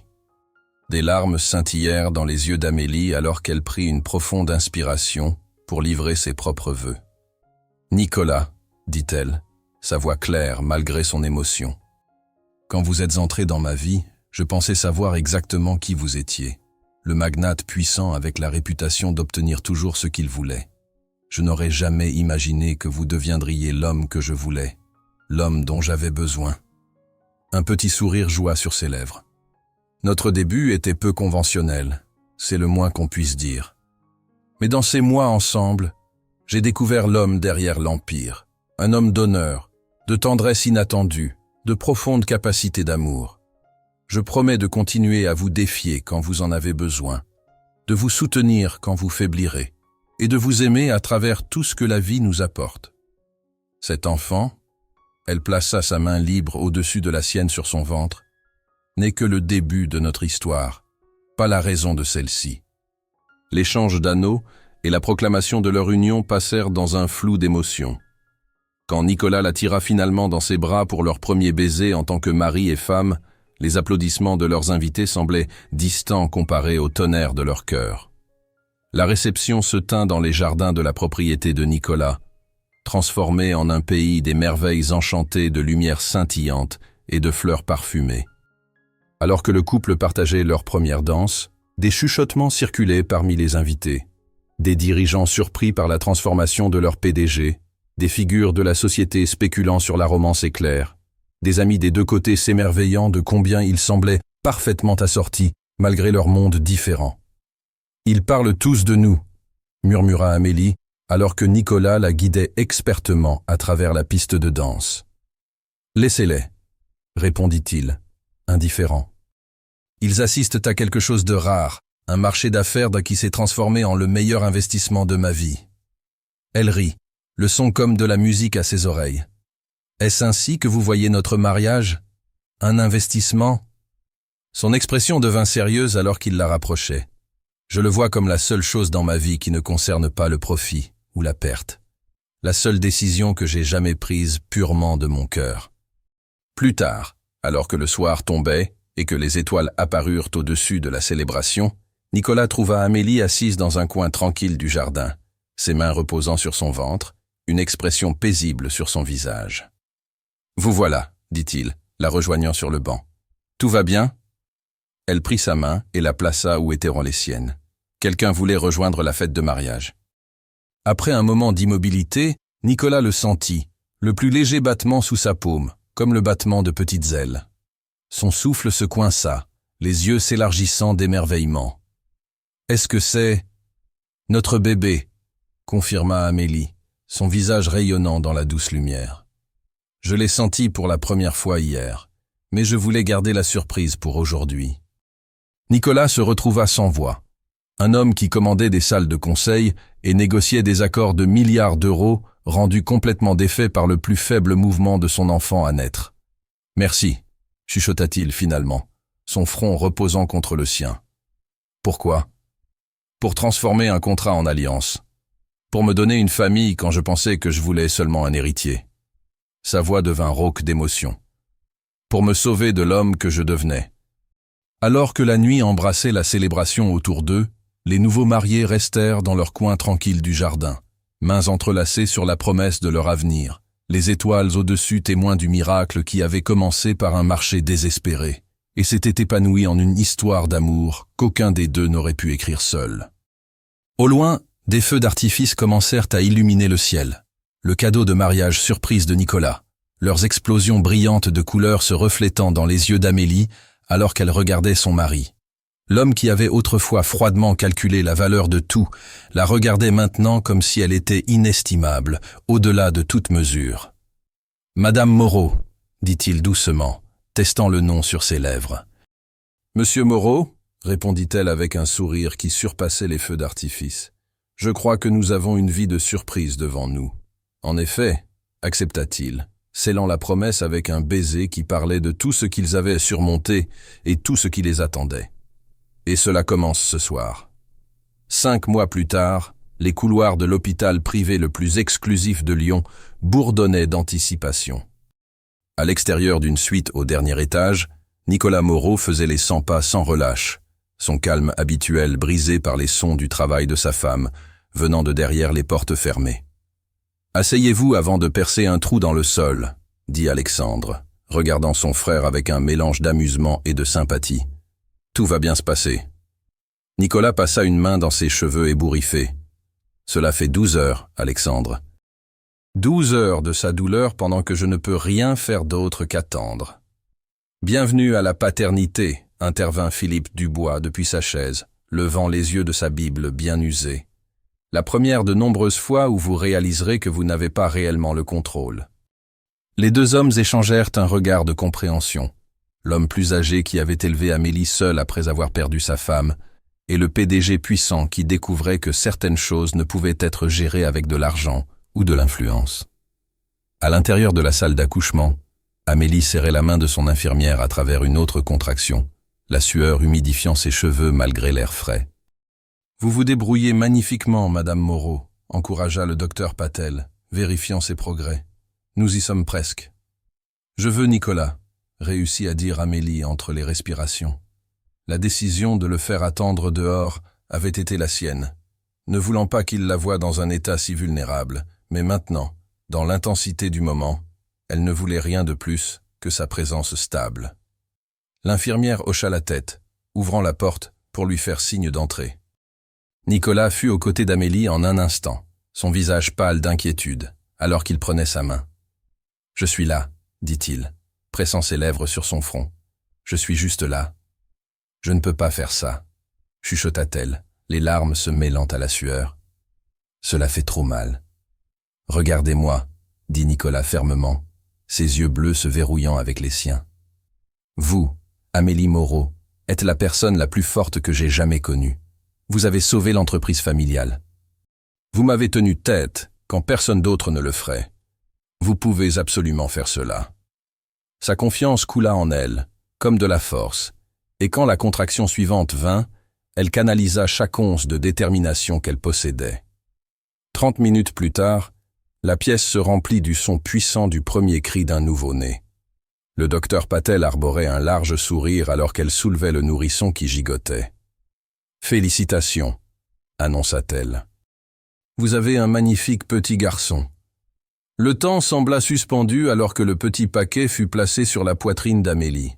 Des larmes scintillèrent dans les yeux d'Amélie alors qu'elle prit une profonde inspiration pour livrer ses propres vœux. Nicolas, dit-elle, sa voix claire malgré son émotion. Quand vous êtes entré dans ma vie, je pensais savoir exactement qui vous étiez. Le magnate puissant avec la réputation d'obtenir toujours ce qu'il voulait. Je n'aurais jamais imaginé que vous deviendriez l'homme que je voulais, l'homme dont j'avais besoin. Un petit sourire joua sur ses lèvres. Notre début était peu conventionnel, c'est le moins qu'on puisse dire. Mais dans ces mois ensemble, j'ai découvert l'homme derrière l'empire, un homme d'honneur, de tendresse inattendue, de profonde capacité d'amour. Je promets de continuer à vous défier quand vous en avez besoin, de vous soutenir quand vous faiblirez, et de vous aimer à travers tout ce que la vie nous apporte. Cet enfant, elle plaça sa main libre au-dessus de la sienne sur son ventre, n'est que le début de notre histoire, pas la raison de celle-ci. L'échange d'anneaux et la proclamation de leur union passèrent dans un flou d'émotions. Quand Nicolas la tira finalement dans ses bras pour leur premier baiser en tant que mari et femme, les applaudissements de leurs invités semblaient distants comparés au tonnerre de leur cœur. La réception se tint dans les jardins de la propriété de Nicolas, transformée en un pays des merveilles enchantées de lumière scintillante et de fleurs parfumées. Alors que le couple partageait leur première danse, des chuchotements circulaient parmi les invités. Des dirigeants surpris par la transformation de leur PDG, des figures de la société spéculant sur la romance éclair, des amis des deux côtés s'émerveillant de combien ils semblaient parfaitement assortis, malgré leurs mondes différents. « Ils parlent tous de nous », murmura Amélie, alors que Nicolas la guidait expertement à travers la piste de danse. « Laissez-les », répondit-il, indifférent. « Ils assistent à quelque chose de rare, un marché d'affaires qui s'est transformé en le meilleur investissement de ma vie. » Elle rit, le son comme de la musique à ses oreilles. « Est-ce ainsi que vous voyez notre mariage? Un investissement ?» Son expression devint sérieuse alors qu'il la rapprochait. Je le vois comme la seule chose dans ma vie qui ne concerne pas le profit ou la perte. La seule décision que j'ai jamais prise purement de mon cœur. Plus tard, alors que le soir tombait et que les étoiles apparurent au-dessus de la célébration, Nicolas trouva Amélie assise dans un coin tranquille du jardin, ses mains reposant sur son ventre, une expression paisible sur son visage. « Vous voilà, dit-il, la rejoignant sur le banc. Tout va bien ?» Elle prit sa main et la plaça où étaient les siennes. Quelqu'un voulait rejoindre la fête de mariage. Après un moment d'immobilité, Nicolas le sentit, le plus léger battement sous sa paume, comme le battement de petites ailes. Son souffle se coinça, les yeux s'élargissant d'émerveillement. « Est-ce que c'est... »« Notre bébé », confirma Amélie, son visage rayonnant dans la douce lumière. « Je l'ai senti pour la première fois hier, mais je voulais garder la surprise pour aujourd'hui. » Nicolas se retrouva sans voix. Un homme qui commandait des salles de conseil et négociait des accords de milliards d'euros, rendu complètement défait par le plus faible mouvement de son enfant à naître. « Merci », chuchota-t-il finalement, son front reposant contre le sien. « Pourquoi ?»« Pour transformer un contrat en alliance. Pour me donner une famille quand je pensais que je voulais seulement un héritier. » Sa voix devint rauque d'émotion. « Pour me sauver de l'homme que je devenais. » Alors que la nuit embrassait la célébration autour d'eux, les nouveaux mariés restèrent dans leur coin tranquille du jardin, mains entrelacées sur la promesse de leur avenir, les étoiles au-dessus témoins du miracle qui avait commencé par un marché désespéré, et s'était épanoui en une histoire d'amour qu'aucun des deux n'aurait pu écrire seul. Au loin, des feux d'artifice commencèrent à illuminer le ciel, le cadeau de mariage surprise de Nicolas, leurs explosions brillantes de couleurs se reflétant dans les yeux d'Amélie, alors qu'elle regardait son mari. L'homme qui avait autrefois froidement calculé la valeur de tout, la regardait maintenant comme si elle était inestimable, au-delà de toute mesure. « Madame Moreau », dit-il doucement, testant le nom sur ses lèvres. « Monsieur Moreau », répondit-elle avec un sourire qui surpassait les feux d'artifice, « je crois que nous avons une vie de surprise devant nous. » En effet, accepta-t-il, scellant la promesse avec un baiser qui parlait de tout ce qu'ils avaient surmonté et tout ce qui les attendait. Et cela commence ce soir. 5 mois plus tard, les couloirs de l'hôpital privé le plus exclusif de Lyon bourdonnaient d'anticipation. À l'extérieur d'une suite au dernier étage, Nicolas Moreau faisait les 100 pas sans relâche, son calme habituel brisé par les sons du travail de sa femme, venant de derrière les portes fermées. Asseyez-vous avant de percer un trou dans le sol, dit Alexandre, regardant son frère avec un mélange d'amusement et de sympathie. Tout va bien se passer. Nicolas passa une main dans ses cheveux ébouriffés. Cela fait 12 heures, Alexandre. 12 heures de sa douleur pendant que je ne peux rien faire d'autre qu'attendre. Bienvenue à la paternité, intervint Philippe Dubois depuis sa chaise, levant les yeux de sa Bible bien usée. La première de nombreuses fois où vous réaliserez que vous n'avez pas réellement le contrôle. Les deux hommes échangèrent un regard de compréhension. L'homme plus âgé qui avait élevé Amélie seule après avoir perdu sa femme, et le PDG puissant qui découvrait que certaines choses ne pouvaient être gérées avec de l'argent ou de l'influence. À l'intérieur de la salle d'accouchement, Amélie serrait la main de son infirmière à travers une autre contraction, la sueur humidifiant ses cheveux malgré l'air frais. « Vous vous débrouillez magnifiquement, Madame Moreau », encouragea le docteur Patel, vérifiant ses progrès. « Nous y sommes presque. »« Je veux Nicolas », réussit à dire Amélie entre les respirations. La décision de le faire attendre dehors avait été la sienne, ne voulant pas qu'il la voie dans un état si vulnérable, mais maintenant, dans l'intensité du moment, elle ne voulait rien de plus que sa présence stable. L'infirmière hocha la tête, ouvrant la porte pour lui faire signe d'entrer. Nicolas fut aux côtés d'Amélie en un instant, son visage pâle d'inquiétude, alors qu'il prenait sa main. « Je suis là, » dit-il, pressant ses lèvres sur son front. « Je suis juste là. »« Je ne peux pas faire ça, » chuchota-t-elle, les larmes se mêlant à la sueur. « Cela fait trop mal. »« Regardez-moi, » dit Nicolas fermement, ses yeux bleus se verrouillant avec les siens. « Vous, Amélie Moreau, êtes la personne la plus forte que j'ai jamais connue. Vous avez sauvé l'entreprise familiale. Vous m'avez tenu tête quand personne d'autre ne le ferait. Vous pouvez absolument faire cela. » Sa confiance coula en elle, comme de la force, et quand la contraction suivante vint, elle canalisa chaque once de détermination qu'elle possédait. 30 minutes plus tard, la pièce se remplit du son puissant du premier cri d'un nouveau-né. Le docteur Patel arborait un large sourire alors qu'elle soulevait le nourrisson qui gigotait. « Félicitations », annonça-t-elle. « Vous avez un magnifique petit garçon. » Le temps sembla suspendu alors que le petit paquet fut placé sur la poitrine d'Amélie.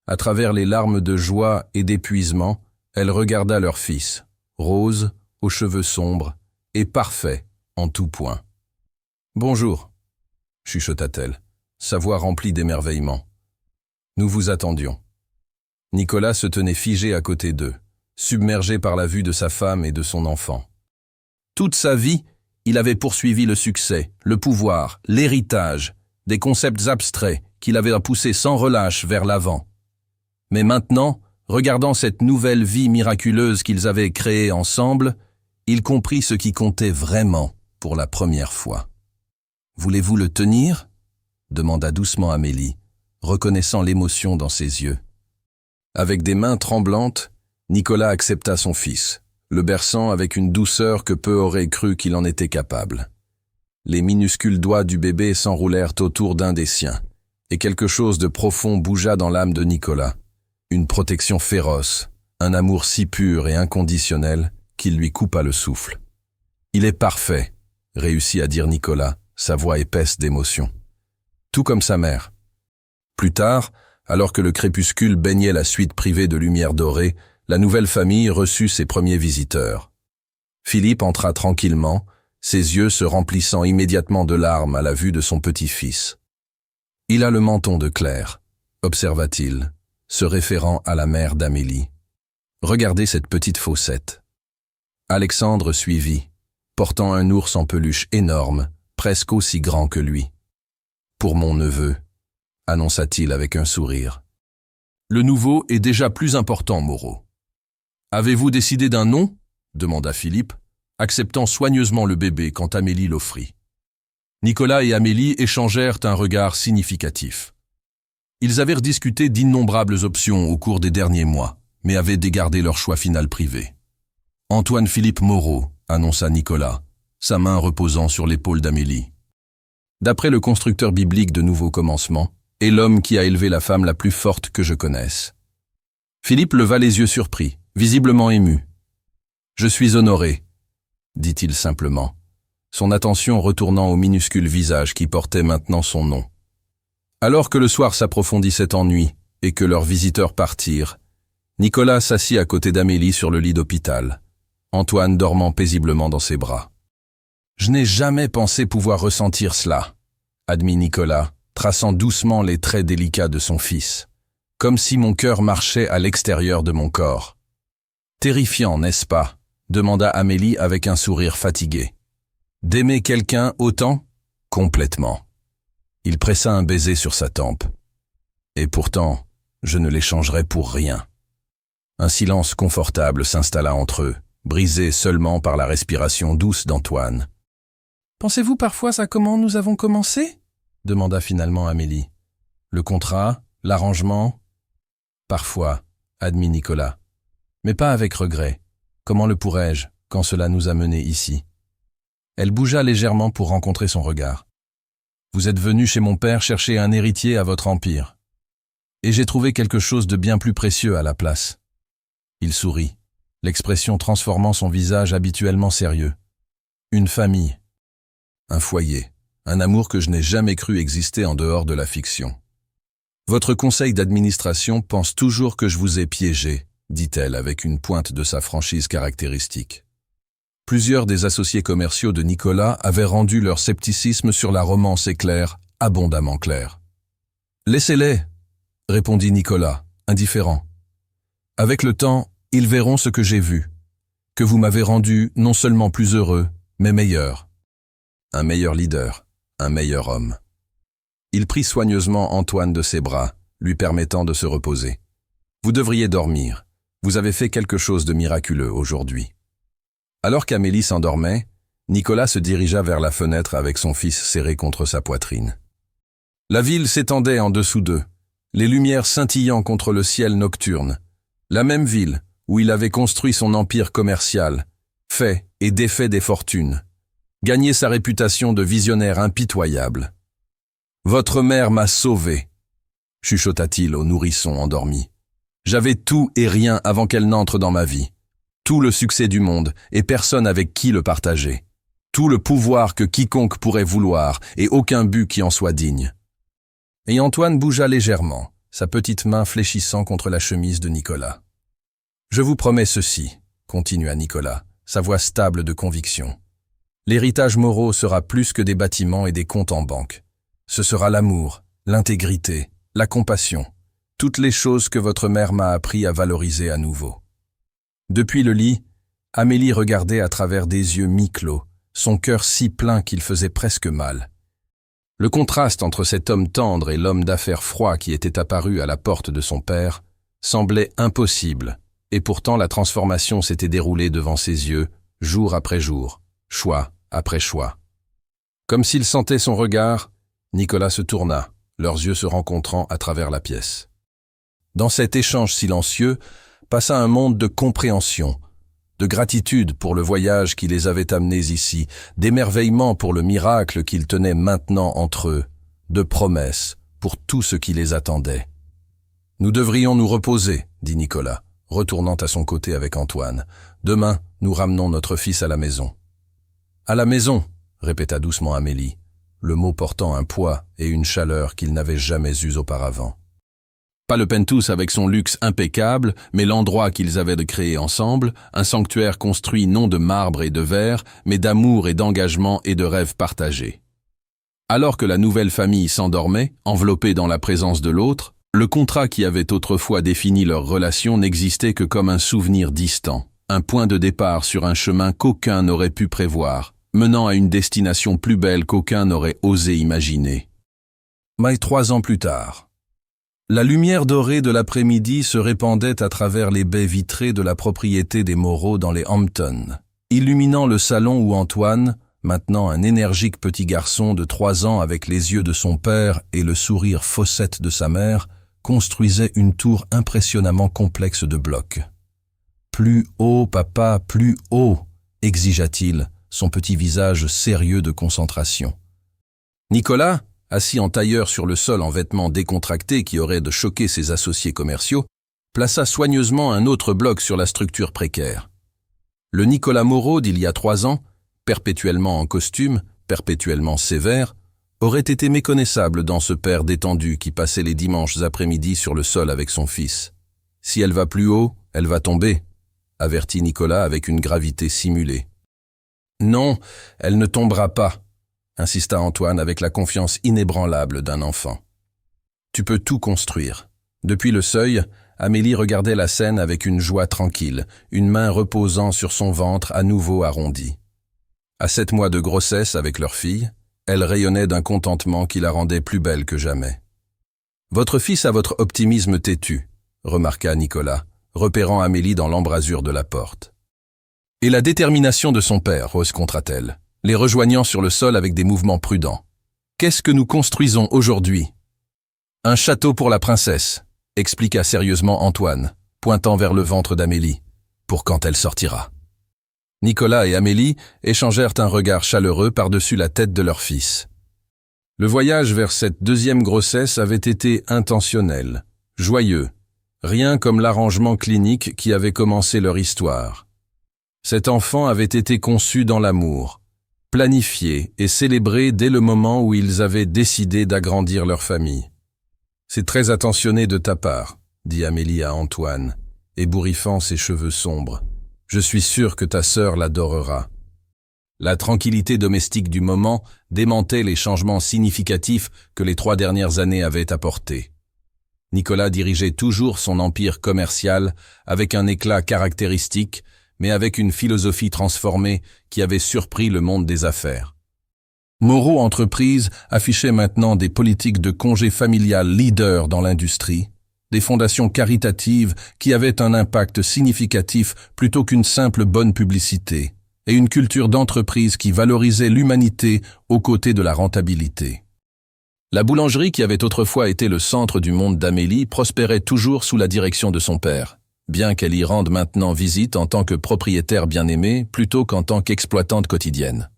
À travers les larmes de joie et d'épuisement, elle regarda leur fils, rose, aux cheveux sombres, et parfait en tout point. « Bonjour », chuchota-t-elle, sa voix remplie d'émerveillement. « Nous vous attendions. » Nicolas se tenait figé à côté d'eux, submergé par la vue de sa femme et de son enfant. Toute sa vie, il avait poursuivi le succès, le pouvoir, l'héritage, des concepts abstraits qu'il avait poussés sans relâche vers l'avant. Mais maintenant, regardant cette nouvelle vie miraculeuse qu'ils avaient créée ensemble, il comprit ce qui comptait vraiment pour la première fois. « Voulez-vous le tenir ?» demanda doucement Amélie, reconnaissant l'émotion dans ses yeux. Avec des mains tremblantes, Nicolas accepta son fils, le berçant avec une douceur que peu auraient cru qu'il en était capable. Les minuscules doigts du bébé s'enroulèrent autour d'un des siens, et quelque chose de profond bougea dans l'âme de Nicolas. Une protection féroce, un amour si pur et inconditionnel qu'il lui coupa le souffle. « Il est parfait », réussit à dire Nicolas, sa voix épaisse d'émotion. Tout comme sa mère. Plus tard, alors que le crépuscule baignait la suite privée de lumière dorée, la nouvelle famille reçut ses premiers visiteurs. Philippe entra tranquillement, ses yeux se remplissant immédiatement de larmes à la vue de son petit-fils. « Il a le menton de Claire », observa-t-il, se référant à la mère d'Amélie. « Regardez cette petite faussette. » Alexandre suivit, portant un ours en peluche énorme, presque aussi grand que lui. « Pour mon neveu », annonça-t-il avec un sourire. « Le nouveau est déjà plus important, Moreau. »« Avez-vous décidé d'un nom ?» demanda Philippe, acceptant soigneusement le bébé quand Amélie l'offrit. Nicolas et Amélie échangèrent un regard significatif. Ils avaient rediscuté d'innombrables options au cours des derniers mois, mais avaient dégardé leur choix final privé. « Antoine-Philippe Moreau », annonça Nicolas, sa main reposant sur l'épaule d'Amélie. D'après le constructeur biblique de Nouveau Commencement, est l'homme qui a élevé la femme la plus forte que je connaisse. Philippe leva les yeux surpris, visiblement ému. « Je suis honoré », dit-il simplement. son attention retournant au minuscule visage qui portait maintenant son nom. Alors que le soir s'approfondissait en nuit et que leurs visiteurs partirent, Nicolas s'assit à côté d'Amélie sur le lit d'hôpital, Antoine dormant paisiblement dans ses bras. « Je n'ai jamais pensé pouvoir ressentir cela », admit Nicolas, traçant doucement les traits délicats de son fils, comme si mon cœur marchait à l'extérieur de mon corps. « Terrifiant, n'est-ce pas ?» demanda Amélie avec un sourire fatigué. « D'aimer quelqu'un autant ? Complètement. » Il pressa un baiser sur sa tempe. « Et pourtant, je ne l'échangerais pour rien. » Un silence confortable s'installa entre eux, brisé seulement par la respiration douce d'Antoine. « Pensez-vous parfois à comment nous avons commencé ?» demanda finalement Amélie. « Le contrat, l'arrangement ?»« Parfois, » admit Nicolas. « Mais pas avec regret. Comment le pourrais-je, quand cela nous a menés ici ?» Elle bougea légèrement pour rencontrer son regard. « Vous êtes venu chez mon père chercher un héritier à votre empire. Et j'ai trouvé quelque chose de bien plus précieux à la place. » Il sourit, l'expression transformant son visage habituellement sérieux. « Une famille. Un foyer. Un amour que je n'ai jamais cru exister en dehors de la fiction. Votre conseil d'administration pense toujours que je vous ai piégé, dit-elle avec une pointe de sa franchise caractéristique. Plusieurs des associés commerciaux de Nicolas avaient rendu leur scepticisme sur la romance éclair abondamment clair. « Laissez-les, » répondit Nicolas, indifférent. « Avec le temps, ils verront ce que j'ai vu, que vous m'avez rendu non seulement plus heureux, mais meilleur. Un meilleur leader, un meilleur homme. » Il prit soigneusement Antoine de ses bras, lui permettant de se reposer. « Vous devriez dormir. Vous avez fait quelque chose de miraculeux aujourd'hui. » Alors qu'Amélie s'endormait, Nicolas se dirigea vers la fenêtre avec son fils serré contre sa poitrine. La ville s'étendait en dessous d'eux, les lumières scintillant contre le ciel nocturne. La même ville où il avait construit son empire commercial, fait et défait des fortunes, gagné sa réputation de visionnaire impitoyable. « Votre mère m'a sauvé », chuchota-t-il au nourrisson endormi. « J'avais tout et rien avant qu'elle n'entre dans ma vie. Tout le succès du monde et personne avec qui le partager. Tout le pouvoir que quiconque pourrait vouloir et aucun but qui en soit digne. » Et Antoine bougea légèrement, sa petite main fléchissant contre la chemise de Nicolas. « Je vous promets ceci, » continua Nicolas, sa voix stable de conviction. « L'héritage Moreau sera plus que des bâtiments et des comptes en banque. Ce sera l'amour, l'intégrité, la compassion, toutes les choses que votre mère m'a appris à valoriser à nouveau. » Depuis le lit, Amélie regardait à travers des yeux mi-clos, son cœur si plein qu'il faisait presque mal. Le contraste entre cet homme tendre et l'homme d'affaires froid qui était apparu à la porte de son père semblait impossible, et pourtant la transformation s'était déroulée devant ses yeux, jour après jour, choix après choix. Comme s'il sentait son regard, Nicolas se tourna, leurs yeux se rencontrant à travers la pièce. Dans cet échange silencieux, passa un monde de compréhension, de gratitude pour le voyage qui les avait amenés ici, d'émerveillement pour le miracle qu'ils tenaient maintenant entre eux, de promesses pour tout ce qui les attendait. « Nous devrions nous reposer, » dit Nicolas, retournant à son côté avec Antoine. « Demain, nous ramenons notre fils à la maison. »« À la maison » répéta doucement Amélie, le mot portant un poids et une chaleur qu'ils n'avaient jamais eus auparavant. Pas le Pentus avec son luxe impeccable, mais l'endroit qu'ils avaient de créer ensemble, un sanctuaire construit non de marbre et de verre, mais d'amour et d'engagement et de rêves partagés. Alors que la nouvelle famille s'endormait, enveloppée dans la présence de l'autre, le contrat qui avait autrefois défini leur relation n'existait que comme un souvenir distant, un point de départ sur un chemin qu'aucun n'aurait pu prévoir, menant à une destination plus belle qu'aucun n'aurait osé imaginer. Mais 3 ans plus tard, la lumière dorée de l'après-midi se répandait à travers les baies vitrées de la propriété des Moreau dans les Hamptons, illuminant le salon où Antoine, maintenant un énergique petit garçon de 3 ans avec les yeux de son père et le sourire faussette de sa mère, construisait une tour impressionnamment complexe de blocs. « Plus haut, papa, plus haut !» exigea-t-il, son petit visage sérieux de concentration. Nicolas, assis en tailleur sur le sol en vêtements décontractés qui auraient de choquer ses associés commerciaux, plaça soigneusement un autre bloc sur la structure précaire. Le Nicolas Moreau d'il y a 3 ans, perpétuellement en costume, perpétuellement sévère, aurait été méconnaissable dans ce père détendu qui passait les dimanches après-midi sur le sol avec son fils. « Si elle va plus haut, elle va tomber », avertit Nicolas avec une gravité simulée. « Non, elle ne tombera pas », insista Antoine avec la confiance inébranlable d'un enfant. « Tu peux tout construire. » Depuis le seuil, Amélie regardait la scène avec une joie tranquille, une main reposant sur son ventre à nouveau arrondi. À 7 mois de grossesse avec leur fille, elle rayonnait d'un contentement qui la rendait plus belle que jamais. « Votre fils a votre optimisme têtu », remarqua Nicolas, repérant Amélie dans l'embrasure de la porte. « Et la détermination de son père », Rose contra-t-elle, les rejoignant sur le sol avec des mouvements prudents. « Qu'est-ce que nous construisons aujourd'hui ?»« Un château pour la princesse », expliqua sérieusement Antoine, pointant vers le ventre d'Amélie, pour quand elle sortira. Nicolas et Amélie échangèrent un regard chaleureux par-dessus la tête de leur fils. Le voyage vers cette deuxième grossesse avait été intentionnel, joyeux, rien comme l'arrangement clinique qui avait commencé leur histoire. Cet enfant avait été conçu dans l'amour, planifié et célébré dès le moment où ils avaient décidé d'agrandir leur famille. « C'est très attentionné de ta part », dit Amélie à Antoine, ébouriffant ses cheveux sombres. « Je suis sûr que ta sœur l'adorera. » La tranquillité domestique du moment démentait les changements significatifs que les 3 dernières années avaient apportés. Nicolas dirigeait toujours son empire commercial avec un éclat caractéristique, mais avec une philosophie transformée qui avait surpris le monde des affaires. Moreau Entreprises affichait maintenant des politiques de congé familial leaders dans l'industrie, des fondations caritatives qui avaient un impact significatif plutôt qu'une simple bonne publicité, et une culture d'entreprise qui valorisait l'humanité aux côtés de la rentabilité. La boulangerie qui avait autrefois été le centre du monde d'Amélie prospérait toujours sous la direction de son père, bien qu'elle y rende maintenant visite en tant que propriétaire bien-aimée plutôt qu'en tant qu'exploitante quotidienne.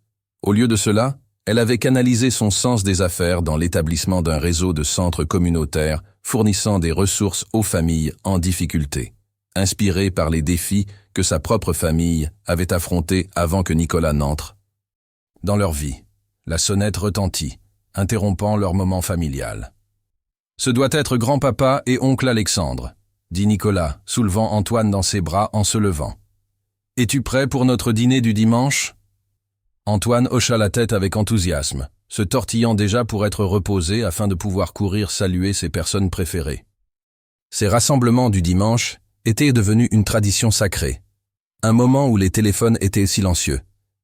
Au lieu de cela, elle avait canalisé son sens des affaires dans l'établissement d'un réseau de centres communautaires fournissant des ressources aux familles en difficulté, inspirée par les défis que sa propre famille avait affrontés avant que Nicolas n'entre. Dans leur vie, la sonnette retentit, interrompant leur moment familial. « Ce doit être grand-papa et oncle Alexandre », dit Nicolas, soulevant Antoine dans ses bras en se levant. « Es-tu prêt pour notre dîner du dimanche ?» Antoine hocha la tête avec enthousiasme, se tortillant déjà pour être reposé afin de pouvoir courir saluer ses personnes préférées. Ces rassemblements du dimanche étaient devenus une tradition sacrée, un moment où les téléphones étaient silencieux,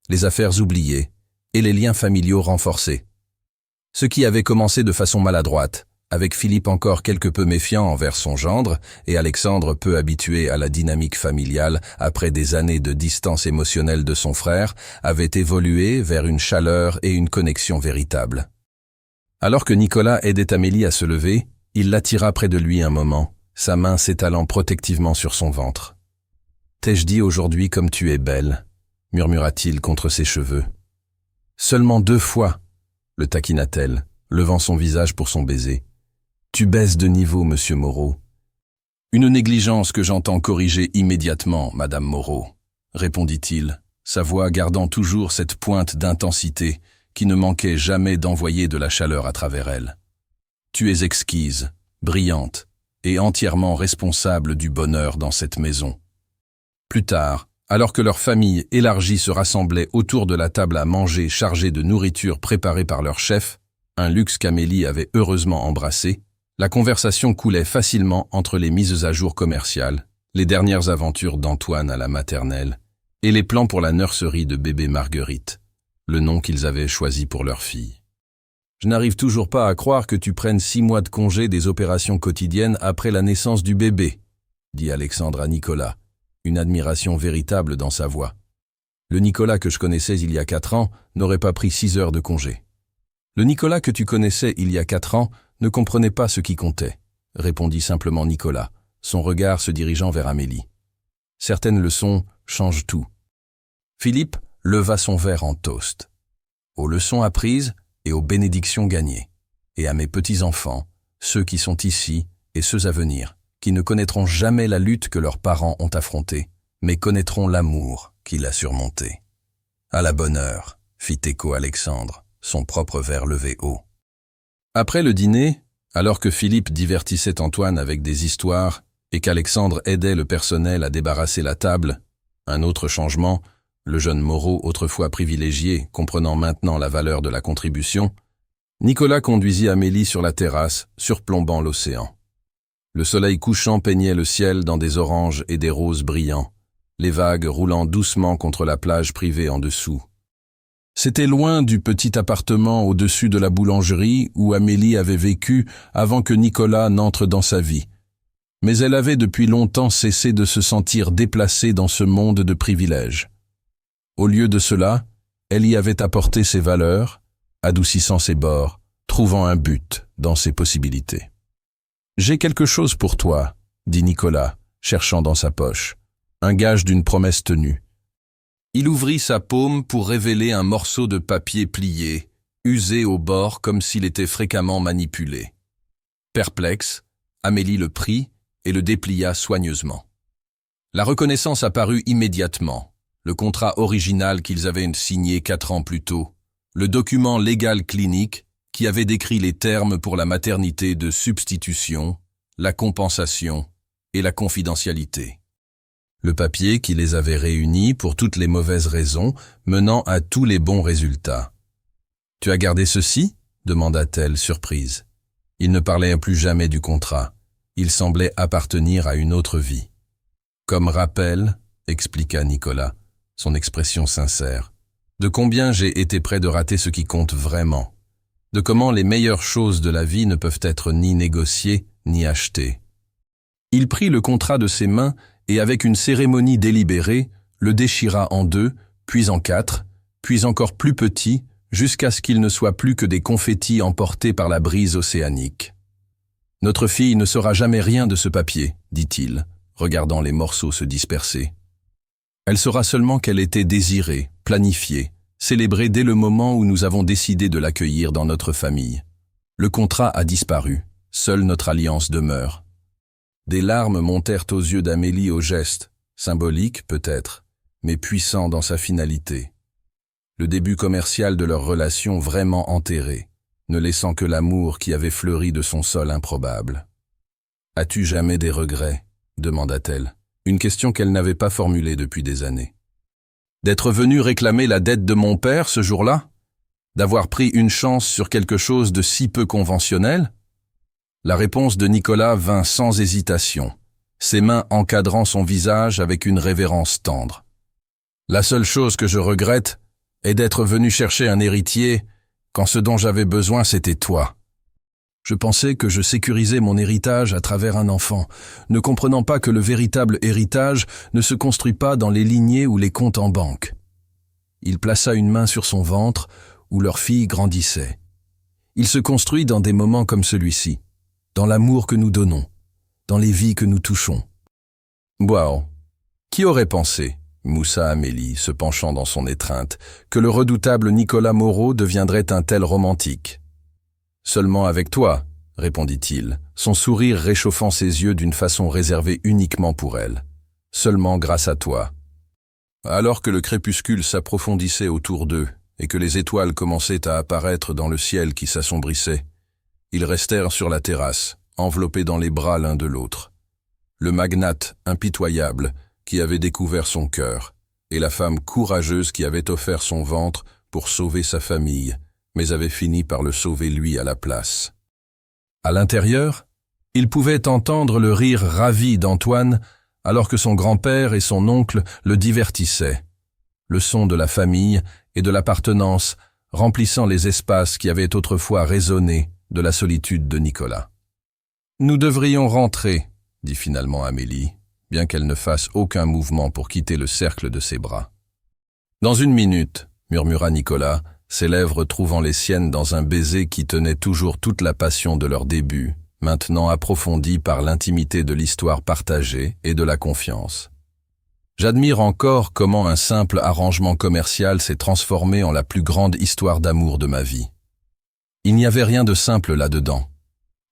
les affaires oubliées et les liens familiaux renforcés. Ce qui avait commencé de façon maladroite, avec Philippe encore quelque peu méfiant envers son gendre et Alexandre peu habitué à la dynamique familiale après des années de distance émotionnelle de son frère, avait évolué vers une chaleur et une connexion véritable. Alors que Nicolas aidait Amélie à se lever, il l'attira près de lui un moment, sa main s'étalant protectivement sur son ventre. « T'ai-je dit aujourd'hui comme tu es belle ?» murmura-t-il contre ses cheveux. « Seulement 2 fois !» le taquina-t-elle, levant son visage pour son baiser. « Tu baisses de niveau, monsieur Moreau. »« Une négligence que j'entends corriger immédiatement, madame Moreau, » répondit-il, sa voix gardant toujours cette pointe d'intensité qui ne manquait jamais d'envoyer de la chaleur à travers elle. « Tu es exquise, brillante et entièrement responsable du bonheur dans cette maison. » Plus tard, alors que leur famille élargie se rassemblait autour de la table à manger chargée de nourriture préparée par leur chef, un luxe qu'Amélie avait heureusement embrassé, la conversation coulait facilement entre les mises à jour commerciales, les dernières aventures d'Antoine à la maternelle et les plans pour la nurserie de bébé Marguerite, le nom qu'ils avaient choisi pour leur fille. « Je n'arrive toujours pas à croire que tu prennes 6 mois de congé des opérations quotidiennes après la naissance du bébé, » dit Alexandre à Nicolas, une admiration véritable dans sa voix. Le Nicolas que je connaissais il y a 4 ans n'aurait pas pris 6 heures de congé. Le Nicolas que tu connaissais il y a 4 ans ne comprenait pas ce qui comptait, répondit simplement Nicolas, son regard se dirigeant vers Amélie. Certaines leçons changent tout. Philippe leva son verre en toast. Aux leçons apprises et aux bénédictions gagnées. Et à mes petits-enfants, ceux qui sont ici et ceux à venir, qui ne connaîtront jamais la lutte que leurs parents ont affrontée, mais connaîtront l'amour qui l'a surmontée. À la bonne heure, fit écho Alexandre, son propre verre levé haut. Après le dîner, alors que Philippe divertissait Antoine avec des histoires et qu'Alexandre aidait le personnel à débarrasser la table, un autre changement, le jeune Moreau autrefois privilégié, comprenant maintenant la valeur de la contribution, Nicolas conduisit Amélie sur la terrasse, surplombant l'océan. Le soleil couchant peignait le ciel dans des oranges et des roses brillants, les vagues roulant doucement contre la plage privée en dessous. C'était loin du petit appartement au-dessus de la boulangerie où Amélie avait vécu avant que Nicolas n'entre dans sa vie. Mais elle avait depuis longtemps cessé de se sentir déplacée dans ce monde de privilèges. Au lieu de cela, elle y avait apporté ses valeurs, adoucissant ses bords, trouvant un but dans ses possibilités. « J'ai quelque chose pour toi », dit Nicolas, cherchant dans sa poche, un gage d'une promesse tenue. Il ouvrit sa paume pour révéler un morceau de papier plié, usé au bord comme s'il était fréquemment manipulé. Perplexe, Amélie le prit et le déplia soigneusement. La reconnaissance apparut immédiatement, le contrat original qu'ils avaient signé 4 ans plus tôt, le document légal clinique qui avait décrit les termes pour la maternité de substitution, la compensation et la confidentialité. Le papier qui les avait réunis pour toutes les mauvaises raisons, menant à tous les bons résultats. « Tu as gardé ceci ?» demanda-t-elle, surprise. Il ne parlait plus jamais du contrat. Il semblait appartenir à une autre vie. « Comme rappel, » expliqua Nicolas, son expression sincère, « de combien j'ai été près de rater ce qui compte vraiment, de comment les meilleures choses de la vie ne peuvent être ni négociées ni achetées. » Il prit le contrat de ses mains et avec une cérémonie délibérée, le déchira en 2, puis en 4, puis encore plus petit, jusqu'à ce qu'il ne soit plus que des confettis emportés par la brise océanique. « Notre fille ne saura jamais rien de ce papier, dit-il, regardant les morceaux se disperser. Elle saura seulement qu'elle était désirée, planifiée, célébrée dès le moment où nous avons décidé de l'accueillir dans notre famille. Le contrat a disparu, seule notre alliance demeure. » Des larmes montèrent aux yeux d'Amélie au geste, symbolique peut-être, mais puissant dans sa finalité. Le début commercial de leur relation vraiment enterré, ne laissant que l'amour qui avait fleuri de son sol improbable. « As-tu jamais des regrets ?» demanda-t-elle, une question qu'elle n'avait pas formulée depuis des années. « D'être venu réclamer la dette de mon père ce jour-là ? D'avoir pris une chance sur quelque chose de si peu conventionnel ?» La réponse de Nicolas vint sans hésitation, ses mains encadrant son visage avec une révérence tendre. « La seule chose que je regrette est d'être venu chercher un héritier quand ce dont j'avais besoin c'était toi. Je pensais que je sécurisais mon héritage à travers un enfant, ne comprenant pas que le véritable héritage ne se construit pas dans les lignées ou les comptes en banque. » Il plaça une main sur son ventre où leur fille grandissait. « Il se construit dans des moments comme celui-ci. Dans l'amour que nous donnons, dans les vies que nous touchons. » « Wow, qui aurait pensé, » moussa Amélie, se penchant dans son étreinte, « que le redoutable Nicolas Moreau deviendrait un tel romantique ? » « Seulement avec toi, » répondit-il, son sourire réchauffant ses yeux d'une façon réservée uniquement pour elle. « Seulement grâce à toi. » Alors que le crépuscule s'approfondissait autour d'eux et que les étoiles commençaient à apparaître dans le ciel qui s'assombrissait, ils restèrent sur la terrasse, enveloppés dans les bras l'un de l'autre. Le magnate impitoyable qui avait découvert son cœur, et la femme courageuse qui avait offert son ventre pour sauver sa famille, mais avait fini par le sauver lui à la place. À l'intérieur, il pouvait entendre le rire ravi d'Antoine alors que son grand-père et son oncle le divertissaient. Le son de la famille et de l'appartenance remplissant les espaces qui avaient autrefois résonné de la solitude de Nicolas. « Nous devrions rentrer, » dit finalement Amélie, bien qu'elle ne fasse aucun mouvement pour quitter le cercle de ses bras. « Dans 1 minute, » murmura Nicolas, ses lèvres trouvant les siennes dans un baiser qui tenait toujours toute la passion de leur début, maintenant approfondie par l'intimité de l'histoire partagée et de la confiance. J'admire encore comment un simple arrangement commercial s'est transformé en la plus grande histoire d'amour de ma vie. Il n'y avait rien de simple là-dedans,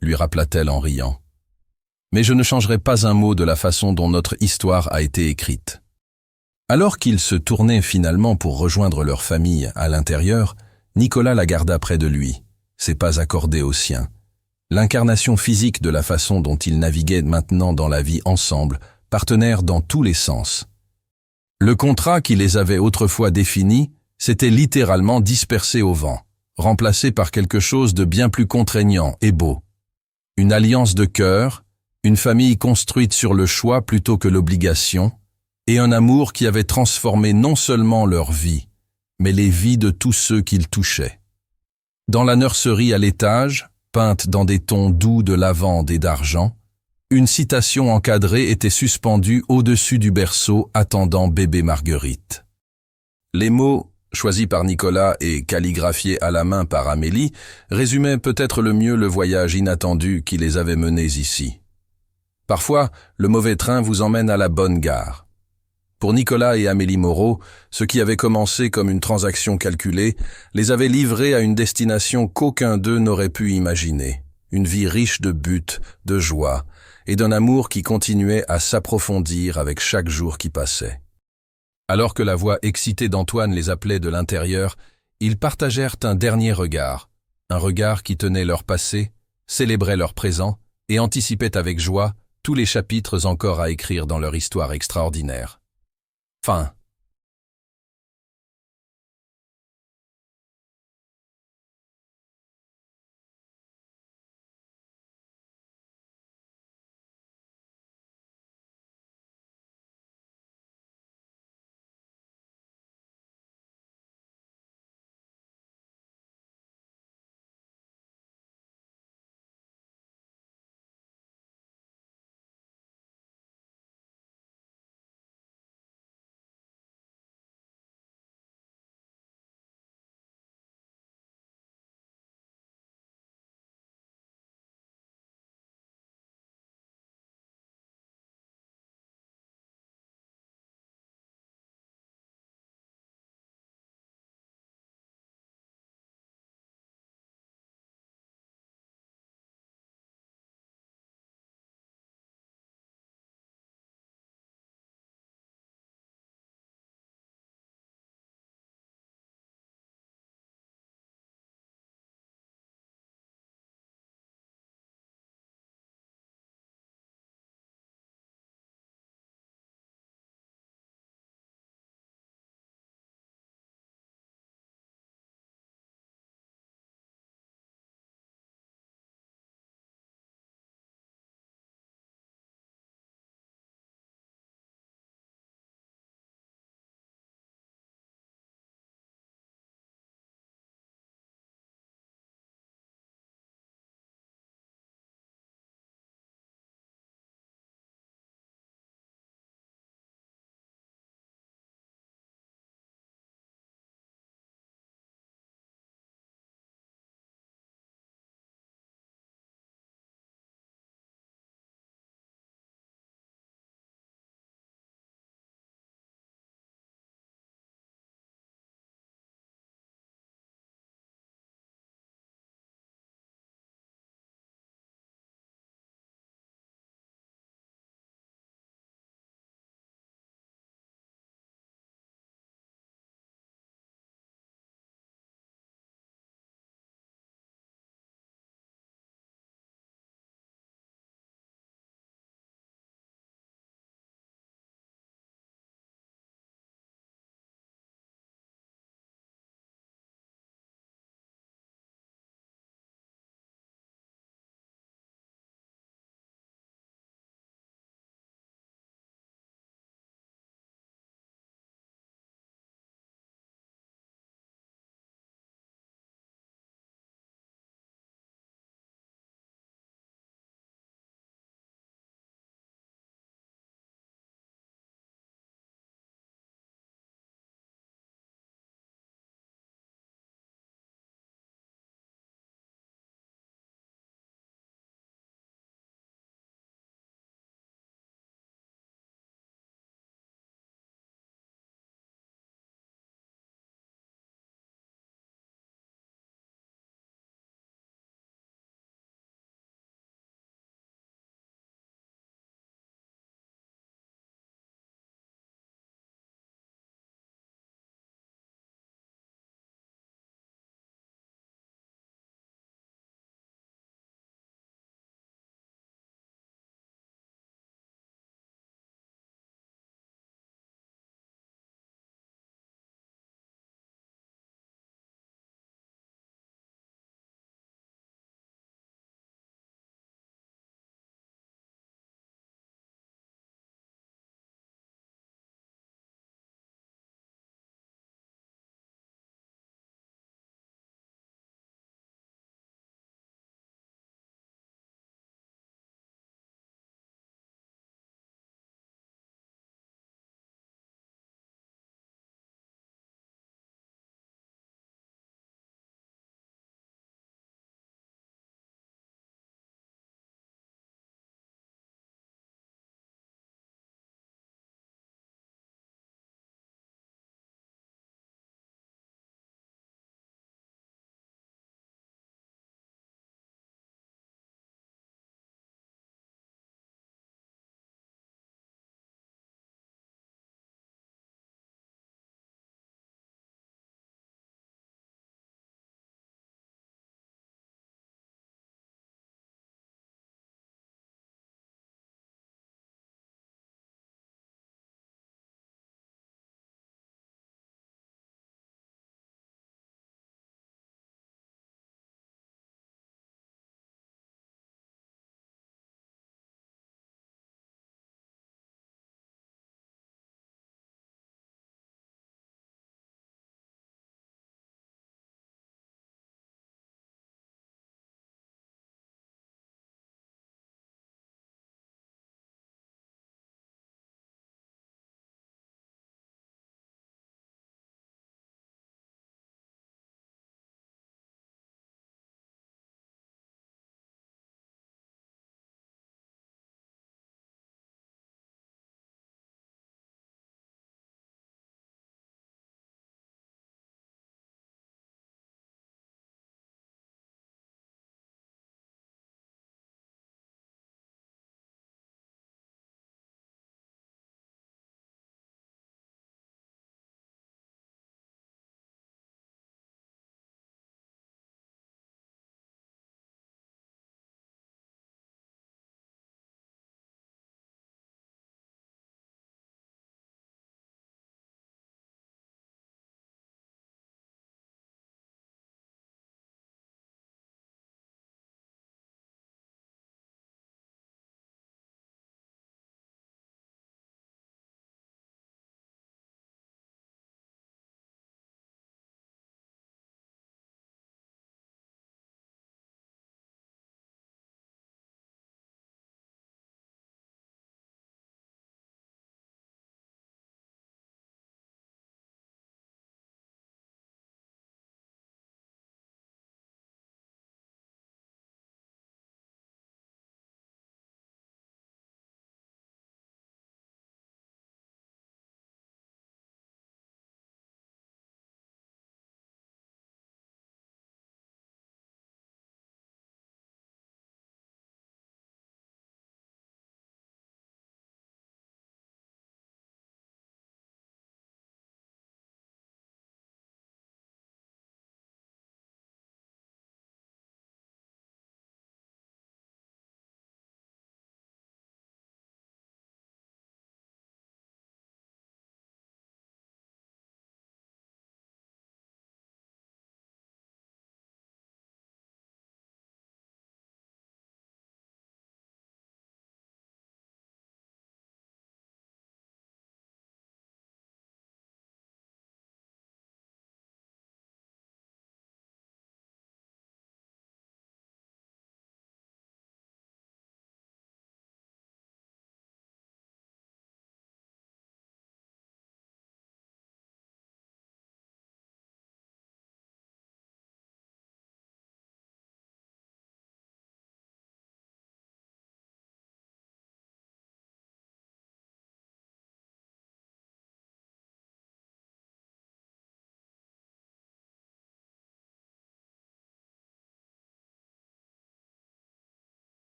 lui rappela-t-elle en riant. Mais je ne changerai pas un mot de la façon dont notre histoire a été écrite. Alors qu'ils se tournaient finalement pour rejoindre leur famille à l'intérieur, Nicolas la garda près de lui, ses pas accordés aux siens. L'incarnation physique de la façon dont ils naviguaient maintenant dans la vie ensemble, partenaires dans tous les sens. Le contrat qui les avait autrefois définis s'était littéralement dispersé au vent, remplacé par quelque chose de bien plus contraignant et beau. Une alliance de cœur, une famille construite sur le choix plutôt que l'obligation, et un amour qui avait transformé non seulement leur vie, mais les vies de tous ceux qu'ils touchaient. Dans la nurserie à l'étage, peinte dans des tons doux de lavande et d'argent, une citation encadrée était suspendue au-dessus du berceau attendant bébé Marguerite. Les mots, choisis par Nicolas et calligraphiés à la main par Amélie, résumaient peut-être le mieux le voyage inattendu qui les avait menés ici. Parfois, le mauvais train vous emmène à la bonne gare. Pour Nicolas et Amélie Moreau, ce qui avait commencé comme une transaction calculée, les avait livrés à une destination qu'aucun d'eux n'aurait pu imaginer. Une vie riche de buts, de joie, et d'un amour qui continuait à s'approfondir avec chaque jour qui passait. Alors que la voix excitée d'Antoine les appelait de l'intérieur, ils partagèrent un dernier regard, un regard qui tenait leur passé, célébrait leur présent et anticipait avec joie tous les chapitres encore à écrire dans leur histoire extraordinaire. Fin.